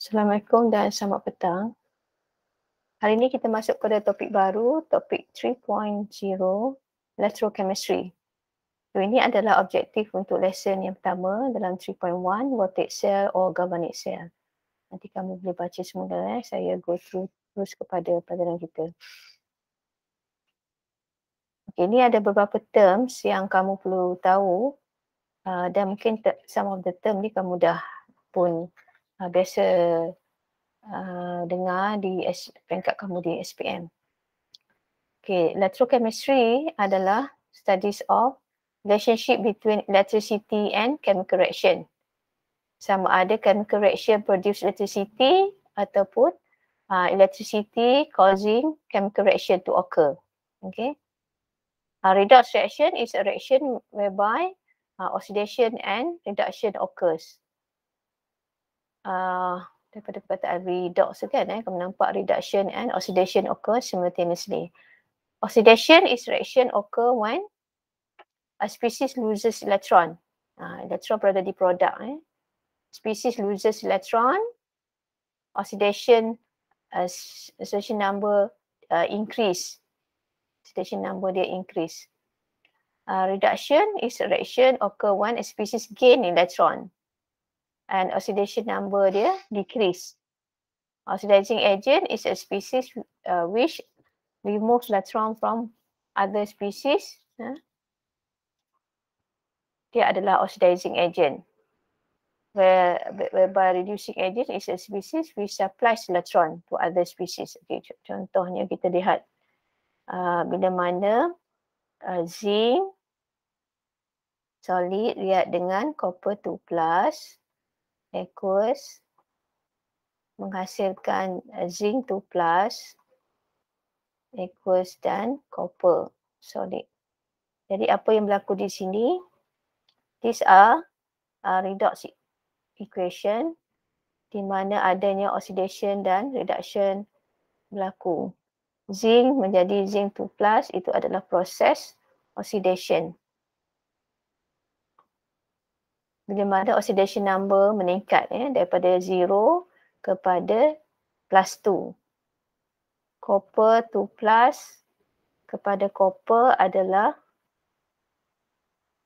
Assalamualaikum dan selamat petang. Hari ini kita masuk pada topik baru, topik 3.0, Electrochemistry. So, ini adalah objektif untuk lesson yang pertama dalam 3.1, Voltaic cell or galvanic cell. Nanti kamu boleh baca semula, saya go through terus kepada pelajaran kita. Okay, ini ada beberapa terms yang kamu perlu tahu dan mungkin some of the term ni kamu dah pun biasa dengar di peringkat kamu di SPM. Okay, electrochemistry adalah studies of relationship between electricity and chemical reaction. Sama ada chemical reaction produce electricity ataupun electricity causing chemical reaction to occur. Okay. Redox reaction is a reaction whereby oxidation and reduction occurs. Daripada perkataan redox kan, kamu nampak reduction and oxidation occurs simultaneously. Oxidation is reaction occur when a species loses electron. Electron berada di produk. Species loses electron, oxidation number increase. Oxidation number dia increase. Reduction is a reaction occur when a species gain electron and oxidation number dia decrease. Oxidizing agent is a species which removes electron from other species. Dia adalah oxidizing agent. Whereby reducing agent is a species which supplies electron to other species. Okay, contohnya kita lihat bila mana zinc solid react dengan copper 2+ aqueous menghasilkan zinc 2+ aqueous dan copper solid. Jadi apa yang berlaku di sini? These are redox equation di mana adanya oxidation dan reduction berlaku. Zinc menjadi zinc 2+, itu adalah proses oxidation. Bila mana oxidation number meningkat daripada 0 kepada +2. Copper 2+ kepada copper adalah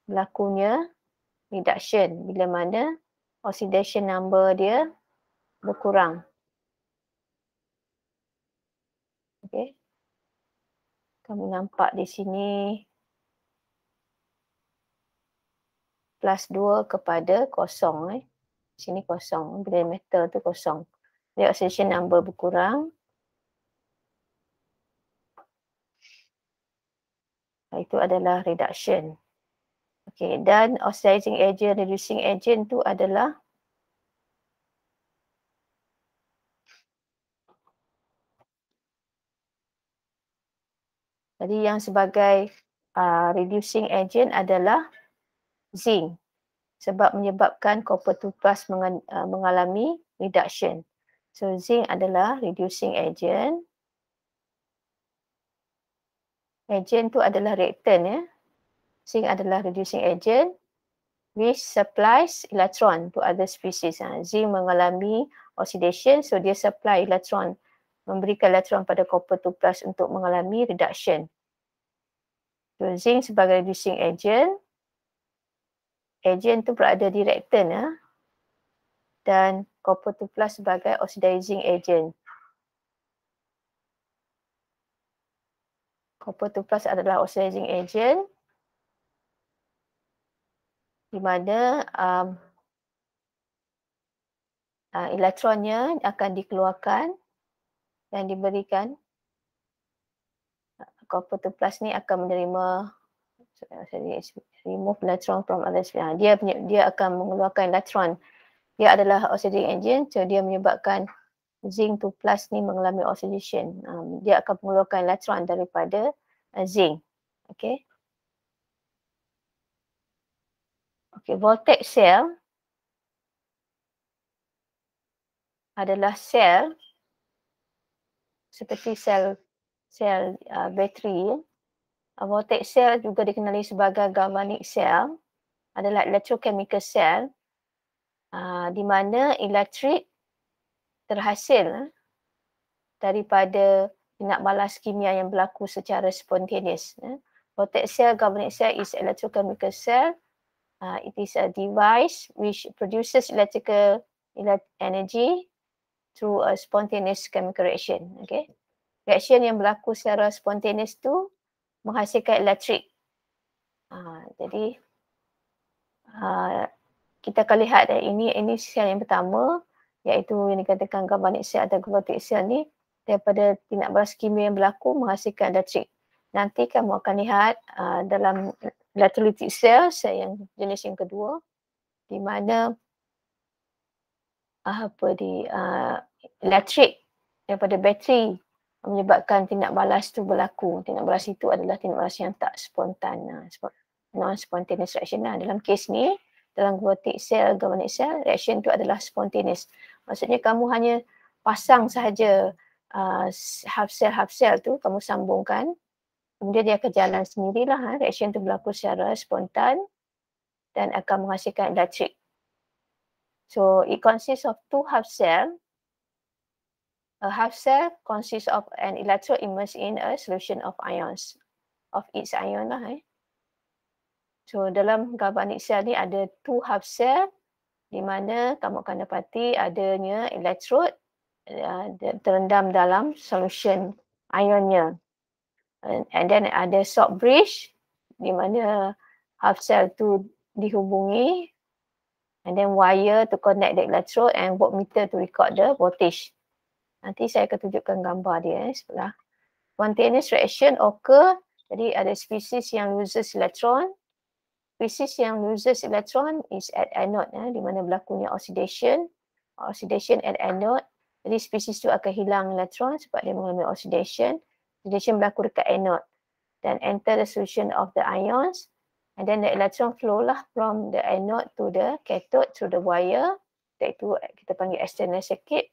berlakunya reduction bila mana oxidation number dia berkurang. Okay. Kamu nampak di sini +2 kepada kosong. Sini kosong. Bila metal tu kosong. Jadi oxidation number berkurang. Itu adalah reduction. Okay. Dan oxidizing agent, reducing agent tu adalah jadi yang sebagai reducing agent adalah zinc sebab menyebabkan copper 2+ mengalami reduction. So zinc adalah reducing agent. Agent tu adalah reactant Zinc adalah reducing agent which supplies electron to other species. Zinc mengalami oxidation, so dia supply electron, memberikan electron pada copper 2+ untuk mengalami reduction. So zinc sebagai reducing agent, agent tu berada di reactant dan copper 2+ sebagai oxidizing agent. Copper 2+ adalah oxidizing agent di mana elektronnya akan dikeluarkan dan diberikan. Copper 2+ ni akan menerima remove electron from other species. Dia akan mengeluarkan elektron. Dia adalah oxidizing agent, so dia menyebabkan zinc 2+ ni mengalami oxidation. Dia akan mengeluarkan elektron daripada zinc. Okay. Okay, voltaic cell adalah sel seperti sel bateri. Voltaic cell juga dikenali sebagai galvanic cell adalah electrochemical cell di mana elektrik terhasil daripada tindak balas kimia yang berlaku secara spontaneous. Voltaic cell, galvanic cell is electrochemical cell. It is a device which produces electrical energy through a spontaneous chemical reaction. Okay. Reaction yang berlaku secara spontaneous tu menghasilkan elektrik. Jadi kita akan lihat ini sel yang pertama, iaitu yang dikatakan galvanic cell atau voltaic cell ni, daripada tindak balas kimia yang berlaku menghasilkan elektrik. Nanti kamu akan lihat dalam electrolytic cell yang jenis yang kedua, di mana elektrik daripada bateri menyebabkan tindak balas tu berlaku. Tindak balas itu adalah tindak balas yang tak spontan, non-spontaneous reaction. Dalam kes ni, dalam voltaic cell, galvanic cell, reaction tu adalah spontaneous. Maksudnya kamu hanya pasang sahaja half cell tu, kamu sambungkan, kemudian dia akan jalan sendirilah. Reaction tu berlaku secara spontan dan akan menghasilkan elektrik. So it consists of two half cell. A half cell consists of an electrode immersed in a solution of ions, of its ion lah. So dalam galvanic cell ni ada two half cell, di mana kamu akan dapati adanya electrode terendam dalam solution ionnya. And then ada salt bridge, di mana half cell tu dihubungi, and then wire to connect the electrode and voltmeter to record the voltage. Nanti saya akan tunjukkan gambar dia sebelah. Spontaneous reaction occur, jadi ada species yang loses electron. Species yang loses electron is at anode, di mana berlakunya oxidation at anode. Jadi species tu akan hilang elektron sebab dia mengalami oxidation. Oxidation berlaku dekat anode dan enter the solution of the ions, and then the electron flow lah from the anode to the cathode through the wire, iaitu kita panggil external circuit,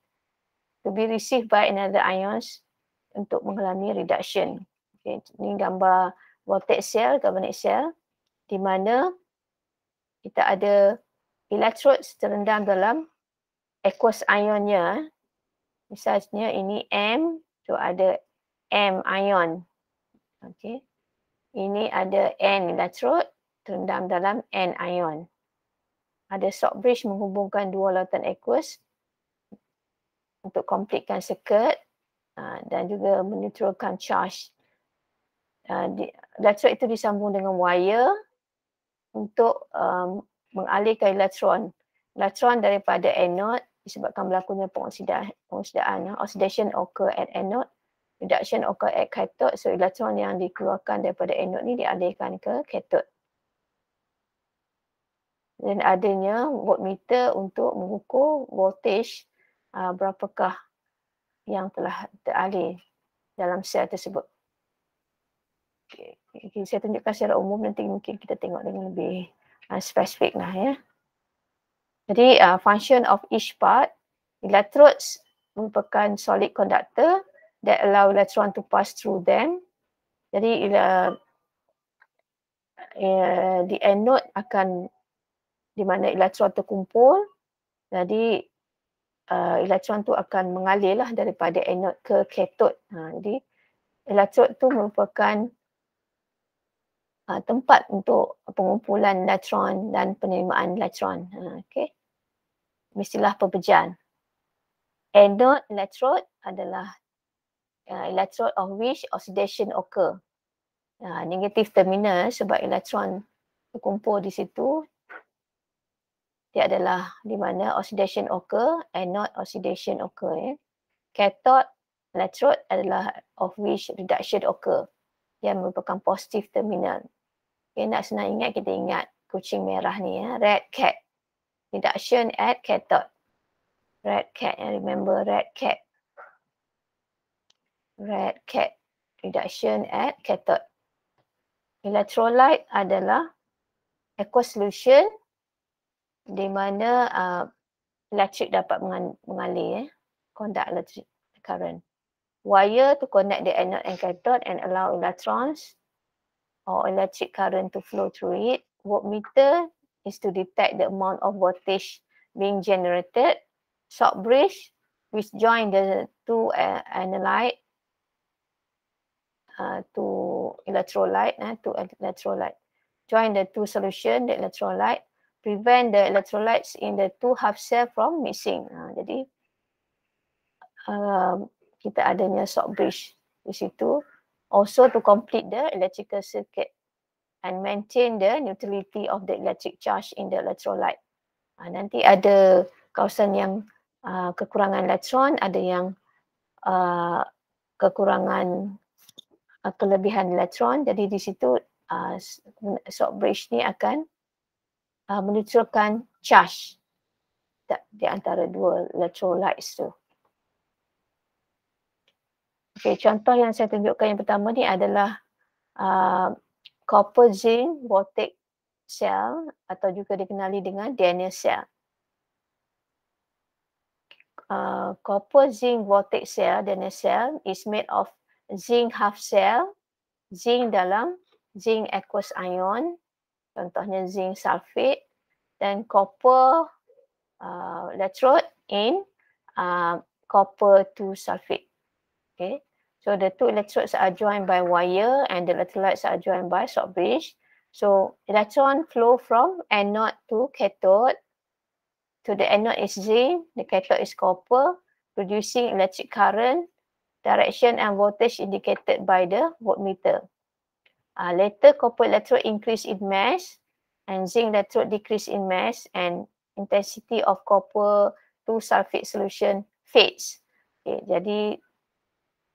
to be received by another ions untuk mengalami reduction. Okay, ini gambar voltaic cell, galvanic cell, di mana kita ada electrode terendam dalam aqueous ionnya. Misalnya ini M, so ada M ion. Okay. Ini ada N electrode terendam dalam N ion. Ada salt bridge menghubungkan dua lautan aqueous untuk completekan circuit dan juga meneutralkan charge. Electrode itu disambung dengan wire untuk mengalihkan elektron daripada anode disebabkan berlakunya pengoksidaan. Oxidation occur at anode, reduction occur at cathode. So elektron yang dikeluarkan daripada anode ni dialihkan ke cathode. Dan adanya voltmeter untuk mengukur voltage berapakah yang telah teralih dalam sel tersebut. Okay. Saya tunjukkan secara umum, nanti mungkin kita tengok dengan lebih spesifik lah ya. Jadi function of each part, electrodes merupakan solid conductor that allow electron to pass through them. Jadi di anode akan, di mana elektron terkumpul, jadi elektron tu akan mengalir lah daripada anode ke cathode. Jadi elektrod tu merupakan tempat untuk pengumpulan elektron dan penerimaan elektron. Okay. Istilah perbejaan. Anode electrode adalah electrode of which oxidation occur. Negative terminal sebab elektron terkumpul di situ. Dia adalah di mana oxidation occur, anode oxidation occur. Cathode electrode adalah of which reduction occur. Dia merupakan positive terminal. Okay, nak senang ingat, kita ingat kucing merah ni ya, red cat. Reduction at cathode. Red cat, remember red cat. Red cat. Reduction at cathode. Electrolyte adalah aqueous solution di mana elektrik dapat mengalir, conduct electric current. Wire to connect the anode and cathode and allow electrons or electric current to flow through it. Voltmeter is to detect the amount of voltage being generated. Salt bridge which join the two analyte to electrolyte, join the two solution, the electrolyte, prevent the electrolytes in the two half cell from mixing. Jadi kita adanya salt bridge di situ, also to complete the electrical circuit and maintain the neutrality of the electric charge in the electrolyte. Nanti ada kawasan yang kekurangan elektron, ada yang kekurangan kelebihan elektron. Jadi di situ salt bridge ni akan menunjukkan charge di antara dua electrolytes tu. Okay, contoh yang saya tunjukkan yang pertama ni adalah copper zinc voltaic cell atau juga dikenali dengan Daniell cell. Copper zinc voltaic cell, Daniell cell, is made of zinc half cell, zinc dalam zinc aqueous ion, contohnya zinc sulfate, dan copper electrode in copper 2 sulfate. Okay, so the two electrodes are joined by wire and the electrolytes are joined by salt bridge. So electron flow from anode to cathode. To the anode is zinc, the cathode is copper, producing electric current, direction and voltage indicated by the voltmeter. Later, copper electrode increase in mass and zinc electrode decrease in mass and intensity of copper 2 sulfate solution fades. Okay, jadi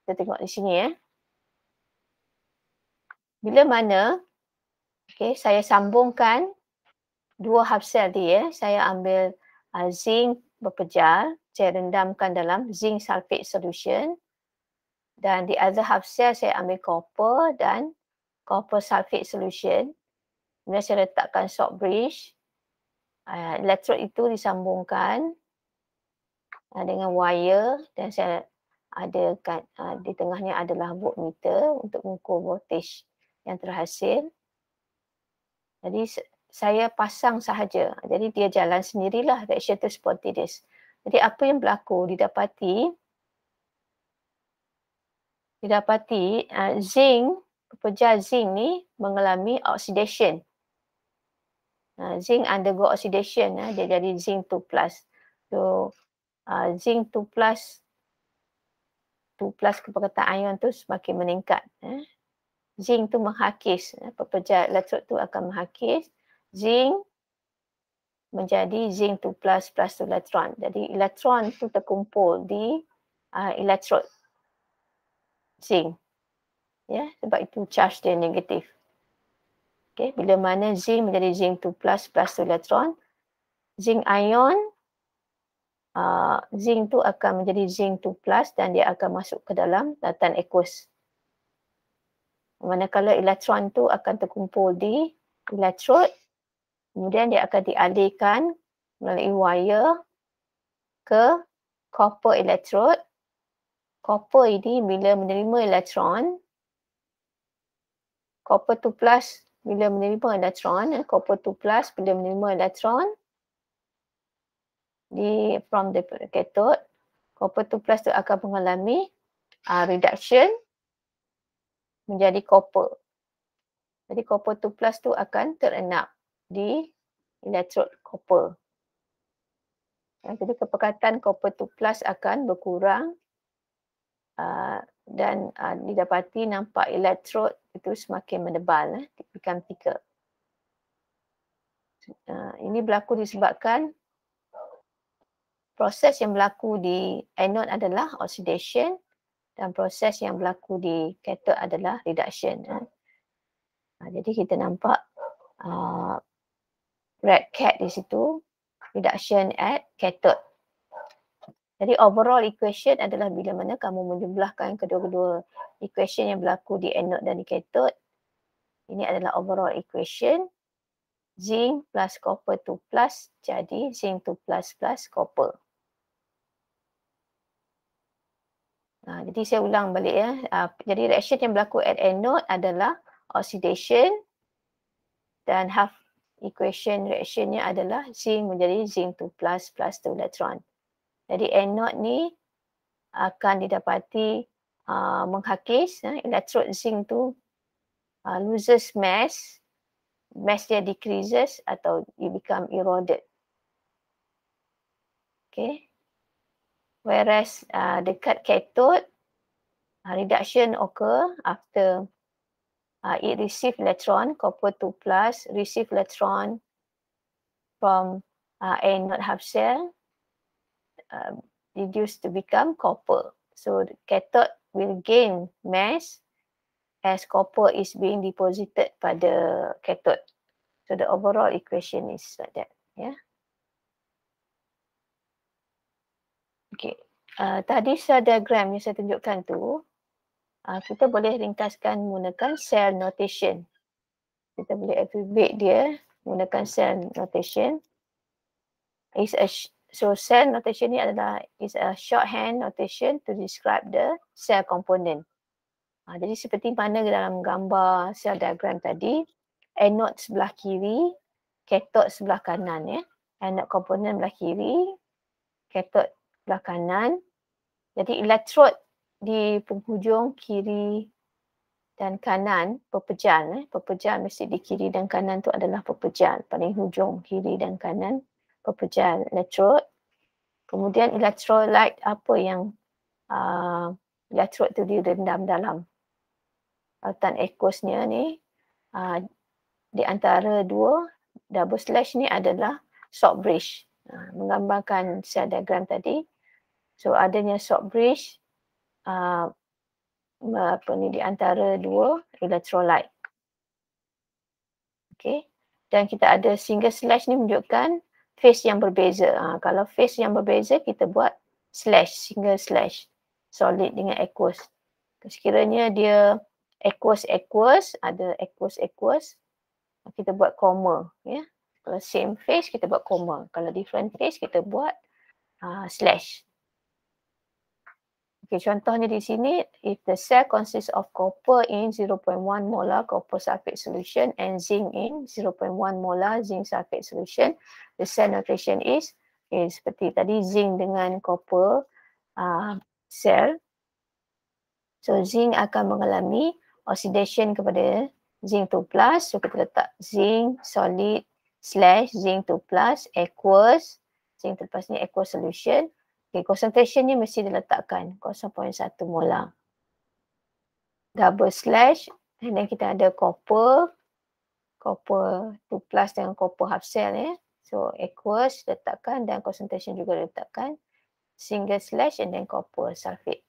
kita tengok di sini ya. Bila mana saya sambungkan dua half cell dia, saya ambil zinc berpejal, saya rendamkan dalam zinc sulfate solution, dan di other half cell saya ambil copper dan copper sulfate solution. Kemudian saya letakkan salt bridge, electrode itu disambungkan dengan wire dan saya ada di tengahnya adalah voltmeter untuk mengukur voltage yang terhasil. Jadi saya pasang sahaja. Jadi dia jalan sendirilah, reaction tu spontaneous. Jadi apa yang berlaku didapati zinc, pepejal zinc ni mengalami oxidation. Zinc undergo oxidation, dia jadi zinc 2+. So zinc 2+ keperkataan ion tu semakin meningkat. Zinc tu menghakis, pepejal elektrod tu akan menghakis zinc menjadi zinc 2+ plus 2 elektron. Jadi elektron tu terkumpul di elektrod zinc. Ya, sebab itu charge dia negatif. Okay, bila mana zinc menjadi zinc 2+ plus 2 elektron, zinc ion zinc tu akan menjadi zinc 2+ dan dia akan masuk ke dalam daratan aqueous. Manakala elektron tu akan terkumpul di elektrod, kemudian dia akan dialihkan melalui wire ke copper electrode. Copper ini bila menerima elektron, copper 2+ bila menerima elektron, copper 2+ bila menerima elektron from the cathode, copper 2+ tu akan mengalami reduction menjadi copper. Jadi copper 2+ tu akan terenap di elektrod copper. Jadi kepekatan copper 2+ akan berkurang dan didapati nampak elektrod itu semakin menebal, become thicker. Ini berlaku disebabkan proses yang berlaku di anode adalah oxidation dan proses yang berlaku di cathode adalah reduction. Jadi kita nampak red cat di situ, reduction at cathode. Jadi overall equation adalah bila mana kamu menjumlahkan kedua-dua equation yang berlaku di anode dan di cathode. Ini adalah overall equation. Zinc plus copper 2+ jadi zinc 2+ plus copper. Jadi saya ulang balik ya. Jadi reaction yang berlaku at anode adalah oxidation dan half equation reactionnya adalah zinc menjadi zinc 2+ plus 2 elektron. Jadi anode ni akan didapati menghakis, electrode zinc tu loses mass dia decreases atau it become eroded. Okay. Whereas dekat cathode, reduction occur after it receive electron, copper 2 plus, receive electron from anode half cell, reduced to become copper. So the cathode will gain mass as copper is being deposited pada cathode. So the overall equation is like that. Yeah. Okay. Tadi cell diagram yang saya tunjukkan tu, kita boleh ringkaskan menggunakan cell notation. Kita boleh abbreviate dia menggunakan cell notation. So cell notation ni is a shorthand notation to describe the cell component. Jadi seperti mana dalam gambar cell diagram tadi, anode sebelah kiri, cathode sebelah kanan ya. Anode komponen sebelah kiri, cathode sebelah kanan. Jadi elektrod di penghujung kiri dan kanan pepejal. Pepejal mesti di kiri dan kanan tu adalah pepejal. Paling hujung kiri dan kanan pepejal elektrod. Kemudian electrolyte apa yang elektrod tu direndam dalam lautan aqueousnya ni. Di antara dua double slash ni adalah salt bridge. Menggambarkan cell diagram tadi. So adanya salt bridge di antara dua electrolyte. Okay. Dan kita ada single slash ni menunjukkan phase yang berbeza. Kalau phase yang berbeza kita buat slash, single slash. Solid dengan aqueous. Sekiranya dia aqueous, ada aqueous, kita buat comma. Ya. Kalau same phase kita buat comma. Kalau different phase kita buat slash. Okay, contohnya di sini, if the cell consists of copper in 0.1 molar copper sulfate solution and zinc in 0.1 molar zinc sulfate solution, the cell notation is seperti tadi zinc dengan copper cell. So zinc akan mengalami oxidation kepada zinc 2 plus. So kita letak zinc solid slash zinc 2 plus aqueous. Zinc 2 plus ni aqueous solution. Okay, concentration ni mesti diletakkan 0.1 molar. Double slash, and then kita ada copper 2 plus dengan copper half cell ya. So aqueous letakkan dan concentration juga letakkan. Single slash and then copper sulfate.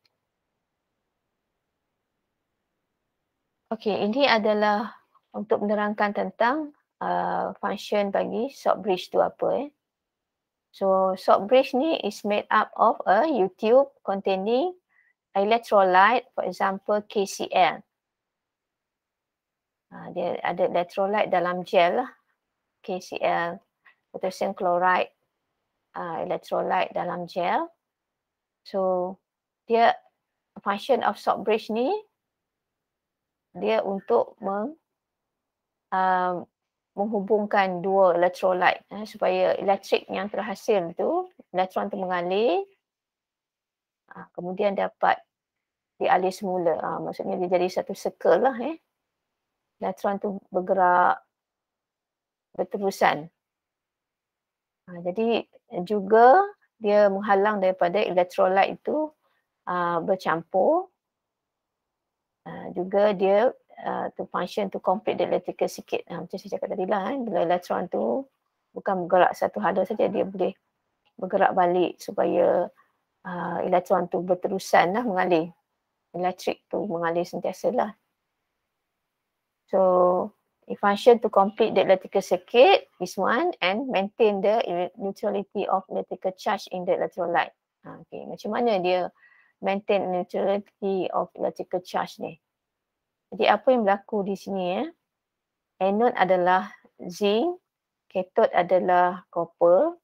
Okay, ini adalah untuk menerangkan tentang function bagi salt bridge tu apa ya. So salt bridge ni is made up of a U-tube containing electrolyte, for example KCl. Dia ada electrolyte dalam gel lah. KCl, potassium chloride, electrolyte dalam gel. So dia function of salt bridge ni dia untuk menghubungkan dua electrolyte supaya elektrik yang terhasil tu, elektron tu mengalir, kemudian dapat dialih semula. Maksudnya dia jadi satu circle lah. Elektron tu bergerak berterusan. Jadi juga dia menghalang daripada elektrolyte itu bercampur. Juga dia to function to complete the electrical circuit. Macam saya cakap tadi lah, bila elektron tu bukan bergerak satu hala saja, dia boleh bergerak balik supaya elektron tu berterusan lah mengalir. Elektrik tu mengalir sentiasa lah. So, it function to complete the electrical circuit, this one, and maintain the neutrality of electrical charge in the electrolyte. Okay, macam mana dia maintain neutrality of electrical charge ni? Jadi apa yang berlaku di sini ya? Anode adalah zinc, cathode adalah copper.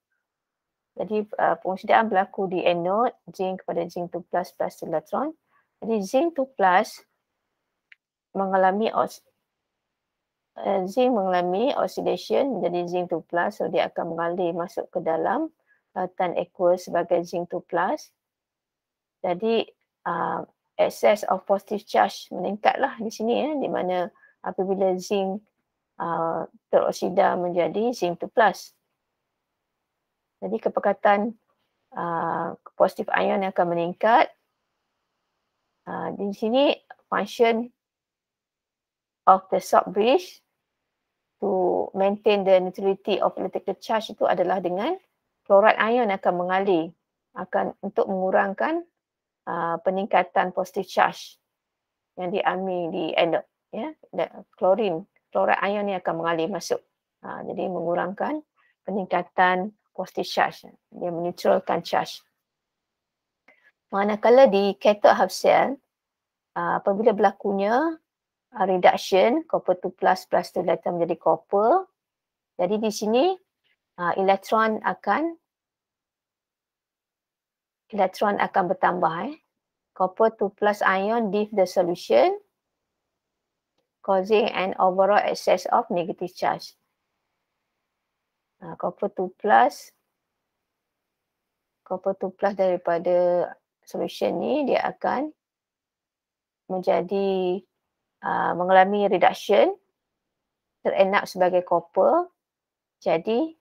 Jadi pengoksidan berlaku di anode, zinc kepada zinc 2 plus plus elektron. Jadi zinc 2 plus mengalami oxidation menjadi zinc 2 plus, so dia akan mengalir masuk ke dalam lautan aqueous sebagai zinc 2 plus. Jadi excess of positive charge meningkatlah di sini di mana apabila zinc teroksida menjadi zinc 2+. Jadi kepekatan positive ion akan meningkat. Di sini function of the salt bridge to maintain the neutrality of electrical charge itu adalah dengan klorat ion akan mengalir untuk mengurangkan peningkatan positive charge yang diambil di anode, klorat ion ni akan mengalir masuk. Jadi mengurangkan peningkatan positive charge, dia menetralkan charge. Manakala di cathode half cell, apabila berlakunya reduction copper 2+ plus tu datang menjadi copper, jadi di sini elektron akan bertambah. Copper 2+ ion leave the solution causing an overall excess of negative charge. Copper 2+ daripada solution ni dia akan menjadi mengalami reduction, terenak sebagai copper. Jadi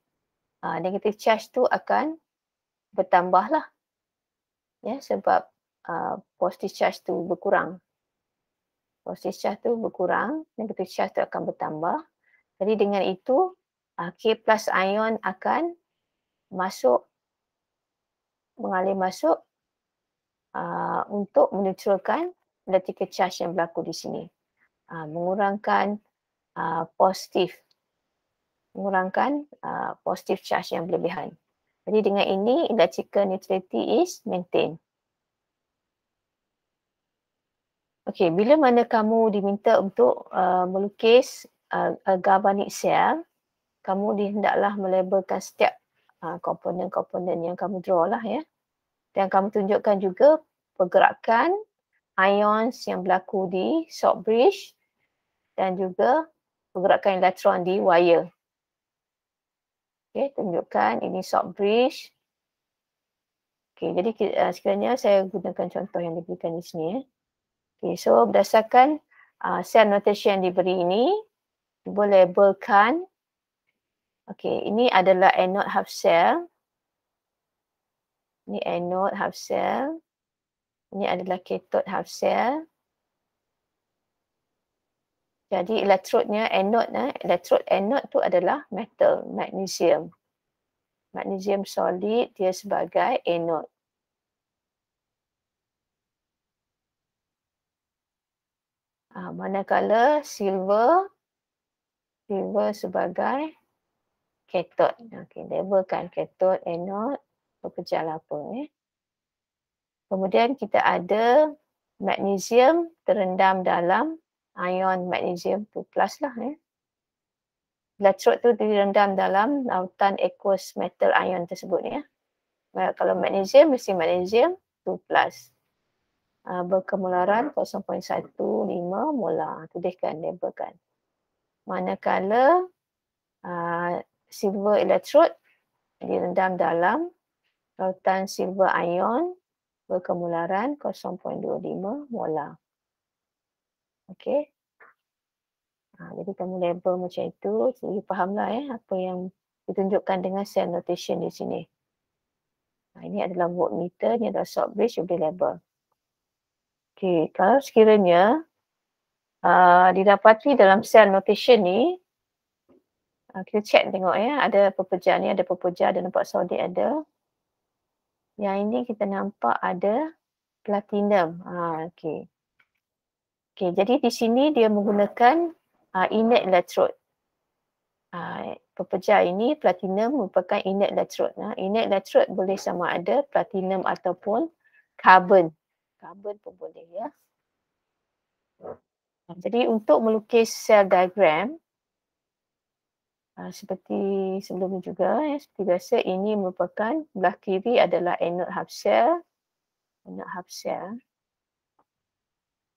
negative charge tu akan bertambahlah sebab positive charge tu berkurang. Positive charge tu berkurang, negative charge tu akan bertambah. Jadi dengan itu K+ ion akan mengalir masuk untuk menetralkan electrical charge yang berlaku di sini. Mengurangkan positive charge yang berlebihan. Jadi dengan ini electrical neutrality is maintained. Okey, bila mana kamu diminta untuk melukis galvanic cell, kamu dihendaklah melabelkan setiap komponen-komponen yang kamu draw lah Dan kamu tunjukkan juga pergerakan ions yang berlaku di salt bridge dan juga pergerakan elektron di wire. Okey, tunjukkan ini salt bridge. Okey, jadi sekiranya saya gunakan contoh yang diberikan di sini. Okay, so berdasarkan cell notation yang diberi ini, cuba labelkan. Okay, ini adalah anode half cell. Ini anode half cell. Ini adalah cathode half cell. Jadi elektrodnya elektrod anode tu adalah metal, magnesium. Magnesium solid dia sebagai anode. Manakala silver sebagai cathode. Okey, labelkan cathode, anode, pekerja apa Kemudian kita ada magnesium terendam dalam ion magnesium 2+ lah Elektrod tu direndam dalam lautan aqueous metal ion tersebut Kalau magnesium mesti magnesium 2+. Berkemularan 0.15 molar. Tuliskan, labelkan. Manakala silver electrode direndam dalam lautan silver ion berkemularan 0.25 molar. Okey. Jadi kamu label macam itu, jadi fahamlah apa yang ditunjukkan dengan cell notation di sini. Ini adalah voltmeter, ini adalah salt bridge, you boleh label. Okey, kalau sekiranya didapati dalam cell notation ni, kita check tengok ada pepejar ni, ada pepejar, ada nampak solid ada. Yang ini kita nampak ada platinum. Okey. Okey, jadi di sini dia menggunakan inert electrode. Pepejar ini platinum merupakan inert electrode. Inert electrode boleh sama ada platinum ataupun carbon. Carbon pun boleh Jadi untuk melukis cell diagram seperti sebelum juga seperti biasa, ini merupakan belah kiri adalah anode half cell.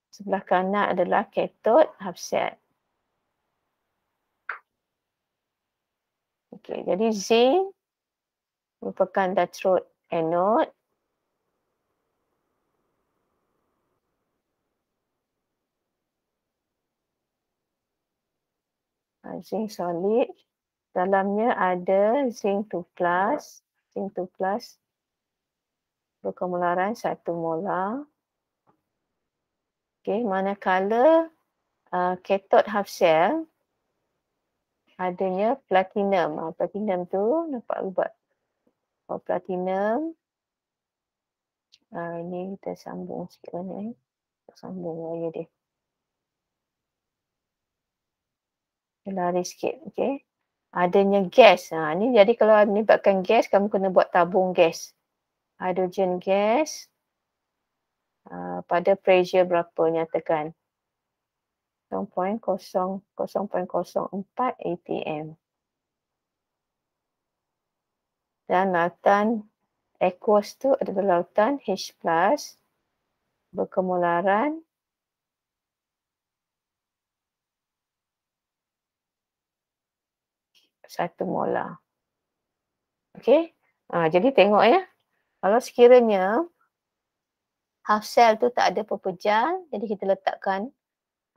Sebelah kanan adalah cathode half cell. Okey, jadi zinc merupakan electrode anode. Zinc solid. Dalamnya ada zinc 2 plus. Zinc 2 plus. Berkemularan 1 molar. Okay, manakala cathode half cell adanya platinum. Platinum tu nampak ubat. Platinum. Ini kita sambung sikit mana sambung wire dia. Lari sikit, okey. Adanya gas. Ni jadi kalau melibatkan gas, kamu kena buat tabung gas. Hydrogen gas pada pressure berapa nyatakan. 0.04 atm. Dan lautan aqueous tu adalah lautan H+, berkemularan 1 molar. Okey. Jadi tengok ya. Kalau sekiranya half cell tu tak ada pepejal, jadi kita letakkan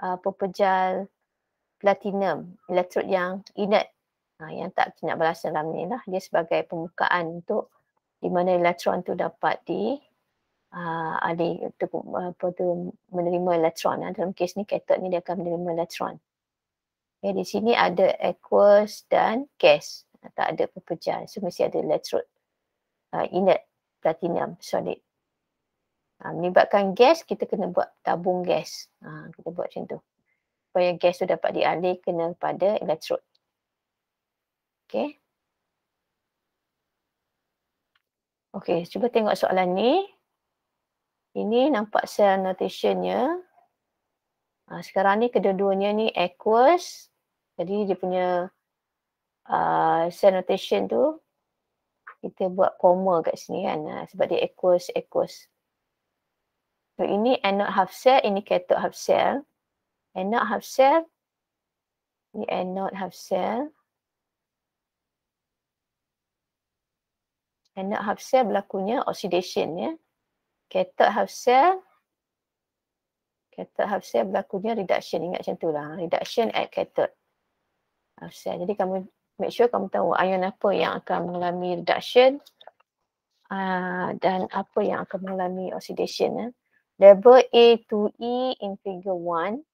pepejal platinum, elektrod yang inert, yang tak nak berasa dalam ni lah. Dia sebagai pembukaan untuk di mana elektron tu dapat menerima elektron. Dalam kes ni cathode ni dia akan menerima elektron. Okay, di sini ada aqueous dan gas, tak ada pepejal. So mesti ada elektrod inert platinum solid. Melibatkan gas, kita kena buat tabung gas. Kita buat macam tu. Supaya gas tu dapat dialihkan kepada elektrod. Okey. Okey, cuba tengok soalan ni. Ini nampak cell notationnya. Sekarang ni kedua-duanya ni aqueous. Jadi dia punya cell notation tu kita buat comma kat sini kan. Sebab dia aqueous. So ini anode half cell, ini cathode half cell. Anode half cell, ni anode half cell. Anode half cell berlakunya oxidation ya. Cathode half cell berlakunya reduction. Ingat macam tu lah. Reduction at cathode half cell. Jadi kamu make sure kamu tahu ion apa yang akan mengalami reduction dan apa yang akan mengalami oxidation. Label A to E in figure 1.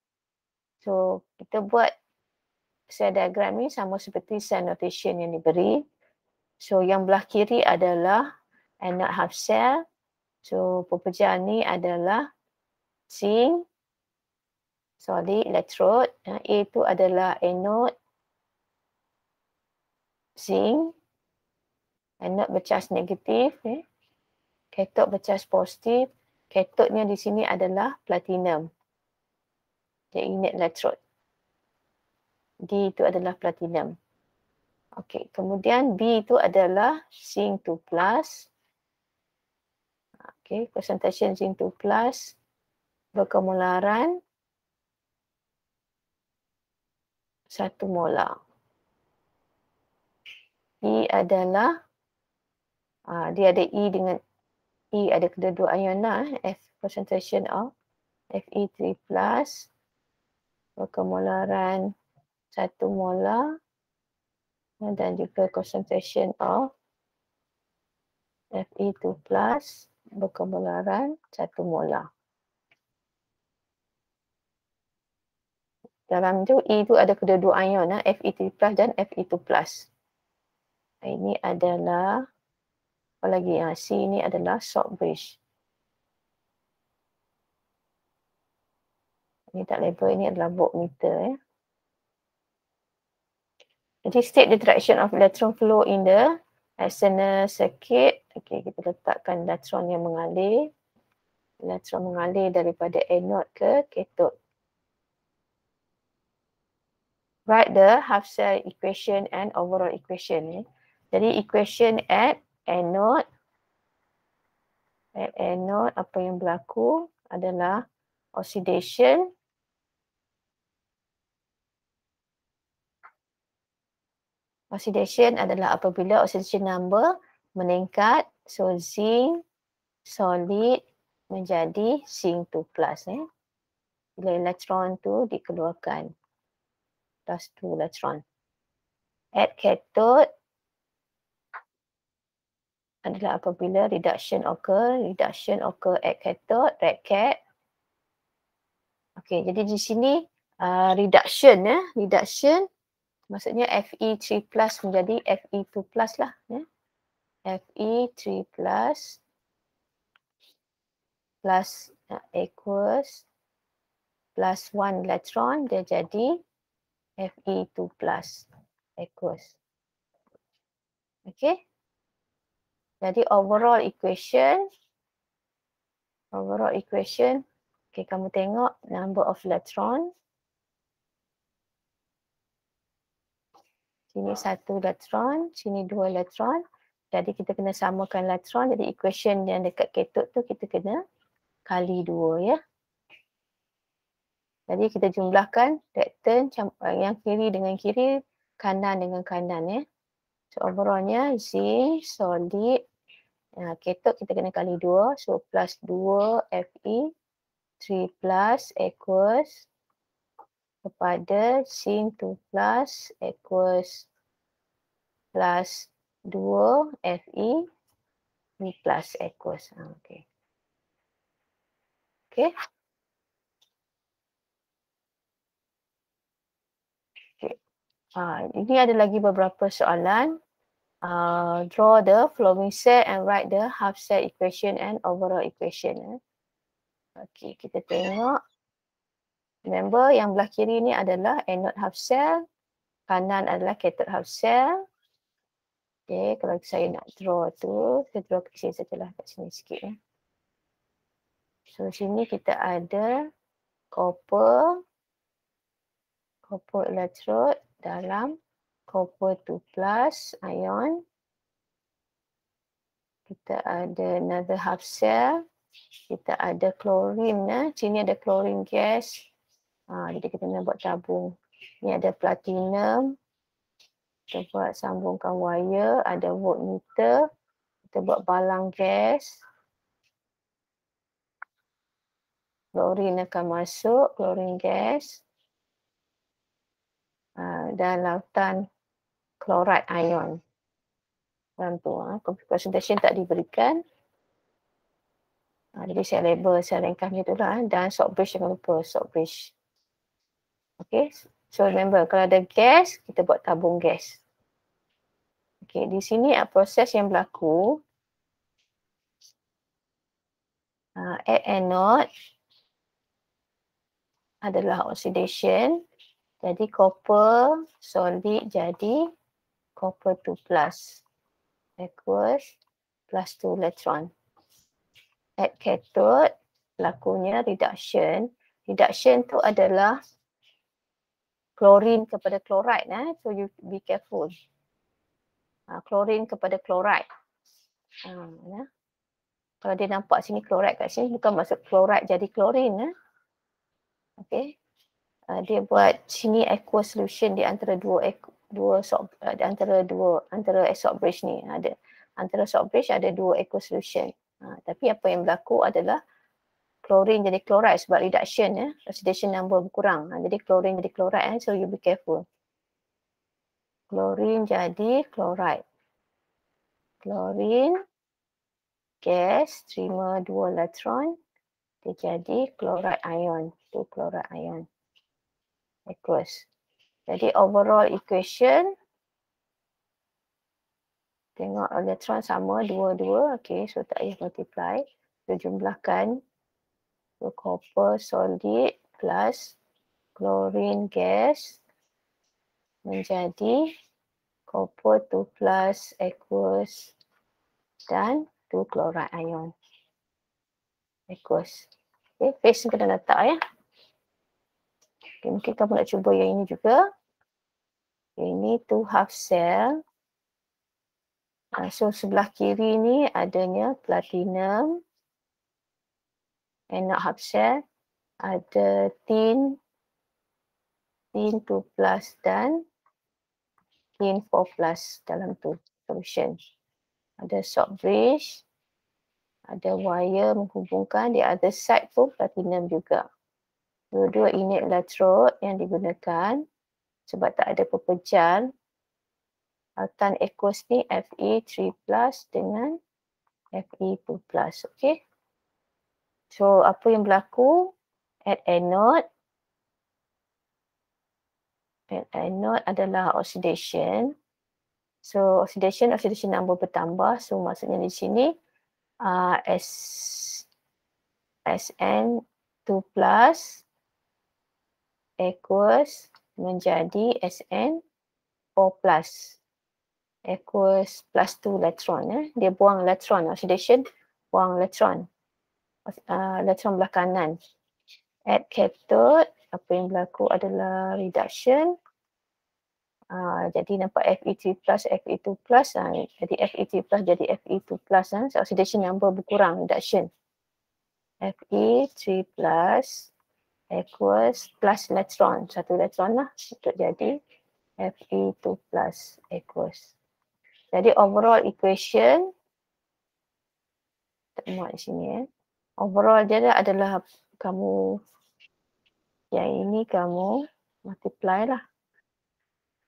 So kita buat cell diagram ni sama seperti cell notation yang diberi. So yang belah kiri adalah anode half cell. So pepejal ni adalah zinc solid electrode. A tu adalah anode zinc. Anode bercas negatif. Cathode bercas positif. Cathodenya di sini adalah platinum. Dia inert electrode. D itu adalah platinum. Okey, kemudian B itu adalah zinc 2 plus. Okey, concentration zinc 2 plus berkemularan 1 molar. E adalah dia ada E dengan E ada kedua-dua ion lah. F concentration of Fe3 plus berkemularan 1 molar dan juga concentration of Fe2 plus berkemularan 1 molar. Dalam tu E tu ada kedua-dua ion Fe3 plus dan Fe2 plus. Ini adalah apa lagi? C ni adalah salt bridge. Ini tak label, ini adalah voltmeter. Jadi state the direction of electron flow in the external circuit. Okey, kita letakkan elektron yang mengalir. Elektron mengalir daripada anode ke cathode. Write the half cell equation and overall equation. Jadi equation at anode apa yang berlaku adalah oxidation. Oxidation adalah apabila oxidation number meningkat, so zinc solid menjadi zinc 2 plus. Bila elektron tu dikeluarkan. plus 2 electron. At cathode adalah apabila reduction occur at cathode, red cat. Okey, jadi di sini reduction maksudnya Fe3 plus menjadi Fe2 plus lah. Fe3 plus aqueous plus 1 electron, dia jadi Fe2 plus aqueous. Okay. Jadi overall equation, okay, kamu tengok number of electron. Sini 1 elektron, sini 2 elektron. Jadi kita kena samakan elektron. Jadi equation yang dekat cathode tu kita kena kali 2 ya. Jadi kita jumlahkan reactant yang kiri dengan kiri, kanan dengan kanan ya. So overallnya zinc, solid, cathode kita kena kali 2. So plus 2 Fe, 3 plus aqueous kepada zinc 2 plus aqueous plus 2 Fe, 3 plus aqueous. Okay. Okay. Ini ada lagi beberapa soalan. Draw the following set and write the half set equation and overall equation. Okay, kita tengok. Remember yang belah kiri ni adalah anode half cell, kanan adalah cathode half cell. Okay, kalau saya nak draw tu, saya draw ke sini sajalah, kat sini sikit ya. So sini kita ada copper electrode dalam copper 2 plus ion. Kita ada another half cell. Kita ada chlorine. Sini ada chlorine gas. Jadi kita nak buat tabung. Ni ada platinum. Kita buat sambungkan wire. Ada voltmeter. Kita buat balang gas. Chlorine akan masuk. Chlorine gas. Dan lautan chloride ion. Dalam tu, concentration tak diberikan. Jadi saya label, saya ringkas macam tu lah. Dan salt bridge, jangan lupa salt bridge. Okay, so remember kalau ada gas, kita buat tabung gas. Okay, di sini proses yang berlaku. At anode adalah oxidation. Jadi copper solid jadi copper 2 plus aqueous plus 2 electron. At cathode berlakunya reduction. Reduction tu adalah chlorine kepada chloride. So you be careful. Chlorine kepada chloride. Kalau dia nampak sini chloride kat sini, bukan maksud chloride jadi chlorine. Okay. Dia buat sini aqueous solution di antara antara salt bridge ni ada. Antara salt bridge ada 2 aqueous solution. Tapi apa yang berlaku adalah chlorine jadi chloride sebab reduction oxidation number berkurang. Jadi chlorine jadi chloride so you be careful. Chlorine jadi chloride. Chlorine gas terima 2 elektron, dia jadi chloride ion. 2 chloride ion. Aqueous. Jadi overall equation, tengok elektron sama 2-2. Okay, so tak payah multiply. So jumlahkan. So copper solid plus chlorine gas menjadi copper 2 plus aqueous dan 2 chloride ion. Aqueous. Okay, phase kena letak ya. Okay, mungkin kamu nak cuba yang ini juga. Okay, ini 2 half cell. So sebelah kiri ni adanya platinum. Anode half cell. Ada tin 2 plus dan tin 4 plus dalam tu solution. Ada salt bridge. Ada wire menghubungkan. Di other side pun platinum juga. Dua-dua unit electrode yang digunakan. sebab tak ada pepejal. Altan aqueous ni Fe3 plus dengan Fe2 plus. Okay. So apa yang berlaku at anode? At anode adalah oxidation. So oxidation number bertambah. So maksudnya di sini Sn2 plus aqueous menjadi Sn4 plus. Aqueous plus 2 elektron. Dia buang elektron. Oxidation buang elektron. Elektron belah kanan. At cathode, apa yang berlaku adalah reduction. Jadi nampak Fe3 plus, Fe2 plus. Jadi Fe3 plus jadi Fe2 plus. So oxidation number berkurang, reduction. Fe3 plus aqueous plus elektron. Satu elektron lah untuk jadi Fe2 plus aqueous. Jadi overall equation, tak muat di sini overall dia adalah kamu, yang ini kamu multiply lah.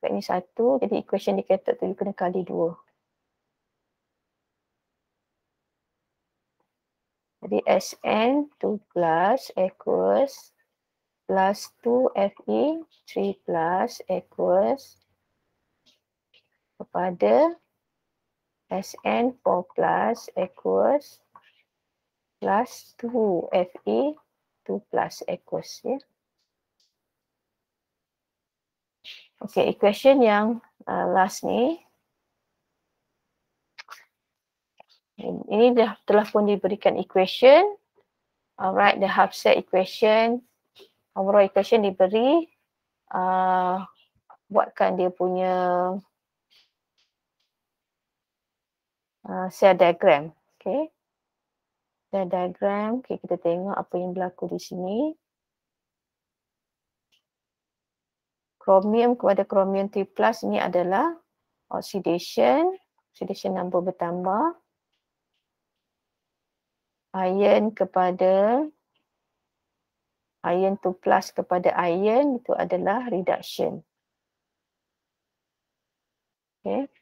Ini 1, jadi equation di cathode tu kena kali 2. Jadi Sn2 plus aqueous plus 2 Fe3 plus aqueous kepada Sn4 plus aqueous plus 2 Fe2 plus aqueous. Ya. Okay, equation yang last ni. Ini telah pun diberikan equation. Alright, the half set equation. Overall equation diberi. Buatkan dia punya cell diagram. Okay. Cell diagram. Okay, kita tengok apa yang berlaku di sini. Chromium kepada chromium 3 plus ini adalah oxidation. Oxidation number bertambah. Iron kepada iron 2 plus kepada iron itu adalah reduction. Okay.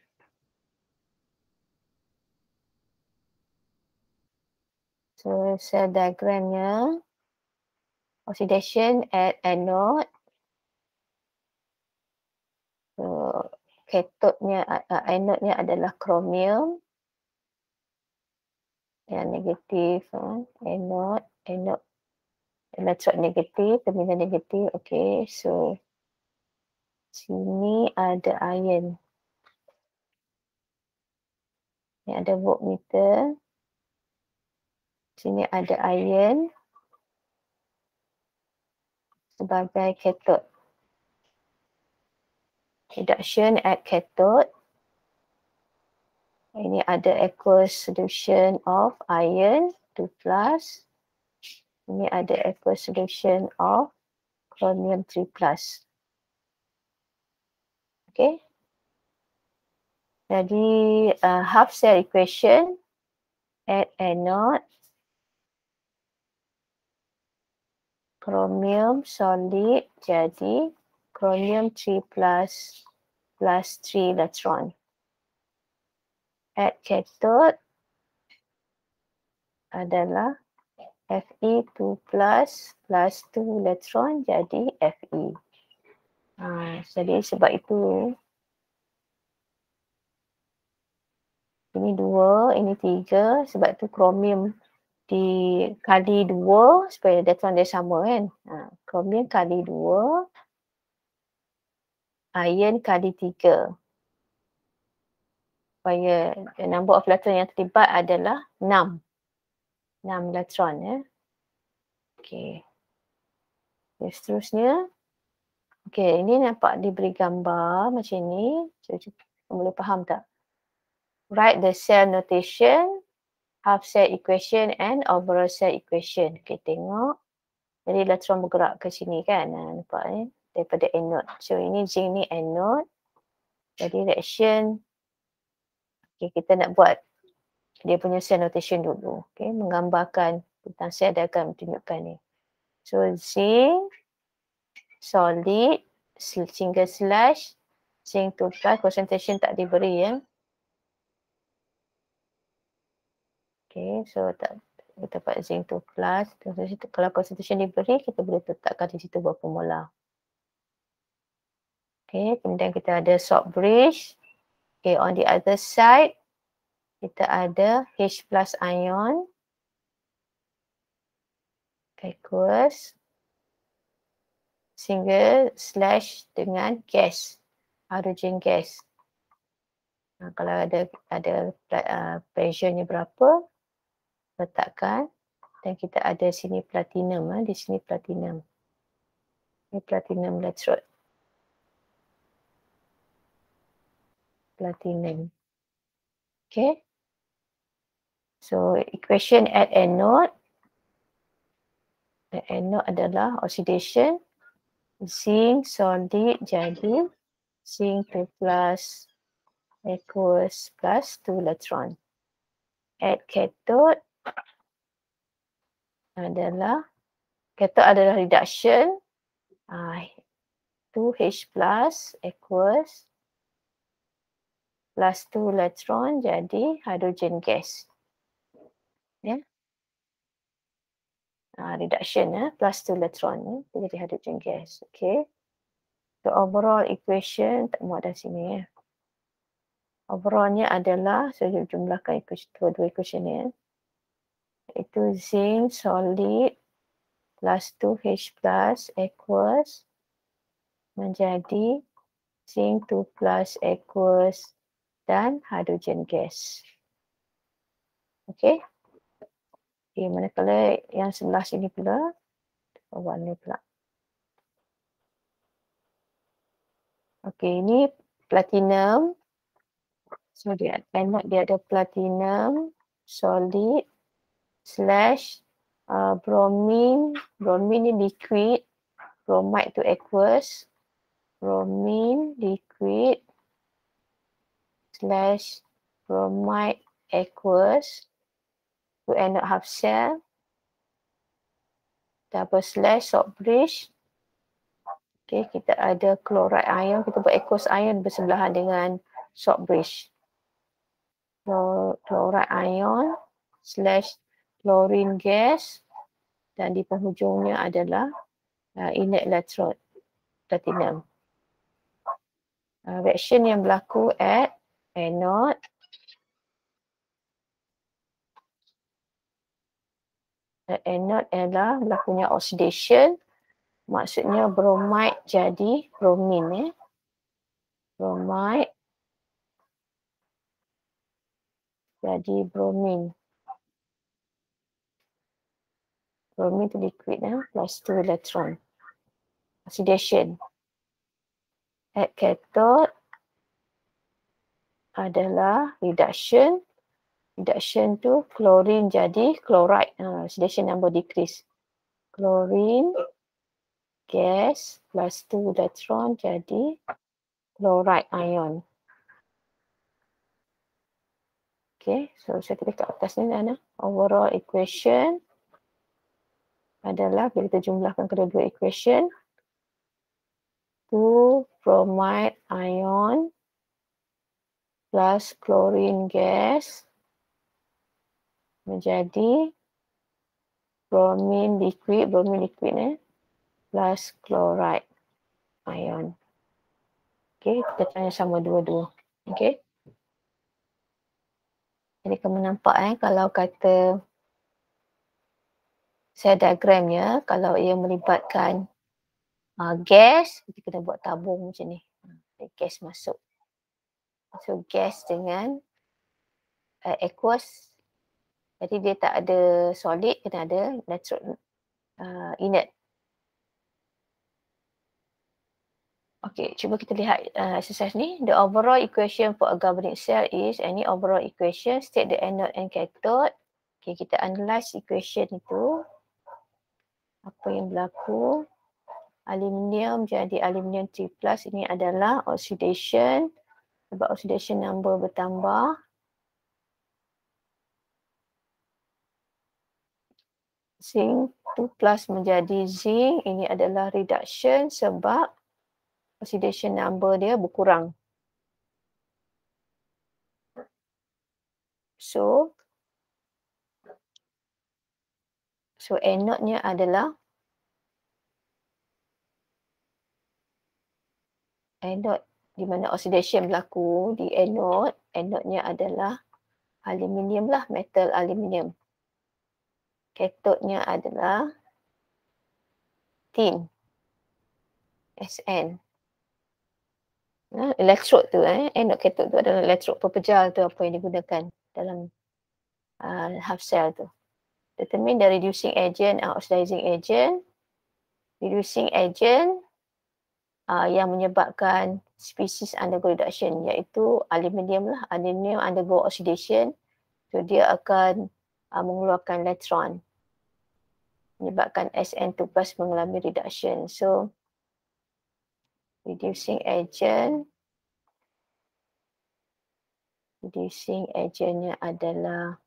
So cell diagramnya, oxidation at anode. So cathode-nya, anode-nya adalah chromium. Yang negatif, anode, elektron negatif, terminal negatif. Okay, so sini ada iron. Ini ada voltmeter. Sini ada iron sebagai cathode. Reduction at cathode. Ini ada aqueous solution of iron 2 plus. Ini ada aqueous solution of chromium 3 plus. Okay. Jadi half cell equation at anode. Chromium solid jadi chromium 3 plus 3 electron. At cathode adalah Fe2 plus 2 elektron jadi Fe. Jadi sebab itu ini 2, ini 3. Sebab itu chromium dikali 2 supaya elektron dia sama kan. Chromium kali 2, iron kali 3. Supaya number of elektron yang terlibat adalah 6. 6 elektron ya. Okey. Seterusnya. Okey, ini nampak diberi gambar macam ni. Boleh faham tak? Write the cell notation, half cell equation and overall cell equation. Okey, tengok. Jadi elektron bergerak ke sini kan. Nampak ni daripada anode. So ini zinc ni anode. Jadi reaction. Okey, kita nak buat dia punya cell notation dulu. Okey, menggambarkan tentang cell diagram tunjukkan ni. So zinc solid single slash zinc 2 plus, concentration tak diberi ya. Okay, so tak kita dapat zinc 2 plus. Kalau concentration diberi, kita boleh letakkan di situ berapa molar. Okay, kemudian kita ada salt bridge. Okay, on the other side, kita ada H plus ion. Aqueous. Single slash dengan gas. Hydrogen gas. Kalau ada pressure-nya berapa, letakkan. Dan kita ada sini platinum, di sini platinum. Ini platinum electrode. Platinum. Okay. So equation at anode. At anode adalah oxidation. Zinc solid jadi zinc 2 plus aqueous plus 2 electron. At cathode adalah reduction. 2H plus aqueous plus 2 electron jadi hydrogen gas. Ya. Reduction plus 2 electron jadi hydrogen gas. Okay. So overall equation tak muat dah sini ya. Overallnya adalah saya jumlahkan dua equation ni. Itu zinc solid plus 2H plus aqueous menjadi zinc 2 plus aqueous dan hydrogen gas. Okey. Okay, manakala yang sebelah sini pula, warna pula. Okey, ini platinum. So dia ada platinum solid slash bromine. Bromine ni liquid, bromide to aqueous. Bromine liquid slash bromide aqueous to anode half cell. Double slash salt bridge. Okay, kita ada chloride ion. Kita buat aqueous ion bersebelahan dengan salt bridge. Chloride ion slash chlorine gas dan di penghujungnya adalah inert electrode platinum. Reaction yang berlaku at anode. At anode adalah berlakunya oxidation. Maksudnya bromide jadi bromine. Bromide jadi bromine. Bromine tu liquid plus 2 electron. Oxidation. At cathode adalah reduction. Reduction tu chlorine jadi chloride. Oxidation number decrease. Chlorine gas plus 2 electron jadi chloride ion. Okay, so saya tulis kat atas ni Dana. Overall equation adalah bila kita jumlahkan kedua-dua equation. 2 bromide ion plus chlorine gas menjadi bromine liquid plus chloride ion. Okay, kita tanya sama dua-dua. Okay. Jadi kamu nampak kalau kata saya diagramnya, kalau ia melibatkan gas, kita kena buat tabung macam ni. Gas masuk. So gas dengan aqueous. Jadi dia tak ada solid, kena ada electrode inert. Okay, cuba kita lihat exercise ni. The overall equation for a galvanic cell is any overall equation state the anode and cathode. Okay, kita analyse equation itu. Apa yang berlaku? Aluminium jadi aluminium 3+. Ini adalah oxidation. Sebab oxidation number bertambah. Zinc 2+ menjadi zinc. Ini adalah reduction sebab oxidation number dia berkurang. So anode-nya adalah anode di mana oxidation berlaku di anode-nya adalah aluminium lah, metal aluminium. Cathode-nya adalah tin, SN. Elektrod tu, anode cathode tu adalah elektrod pepejal tu apa yang digunakan dalam half cell tu. Determine the reducing agent and oxidizing agent. Reducing agent yang menyebabkan species undergo reduction iaitu aluminium lah. Aluminium undergo oxidation, so dia akan mengeluarkan elektron, menyebabkan SN2+ mengalami reduction. So reducing agentnya adalah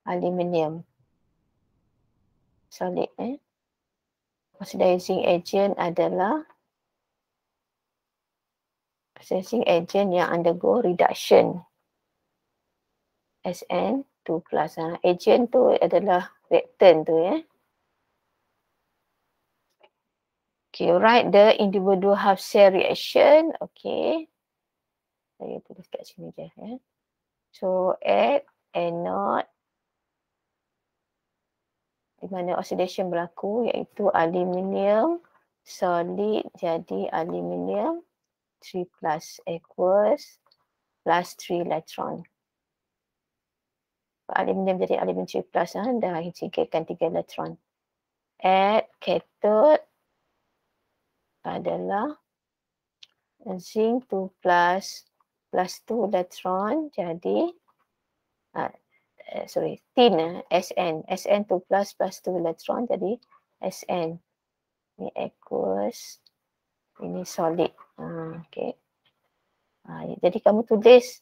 aluminium solid. Oxidizing agent adalah oxidizing agent yang undergo reduction, SN2+. Agent tu adalah reactant tu Okay, write the individual half cell reaction. Okay. Saya tulis kat sini je So at anode di mana oxidation berlaku iaitu aluminium solid jadi aluminium 3+ aqueous plus 3 electron. Aluminium jadi aluminium 3+, dah singkirkan 3 elektron. At cathode adalah zinc 2+ plus 2 elektron jadi tin SN2+ plus 2 elektron jadi SN. Ini aqueous, ini solid. Okay. Jadi kamu tulis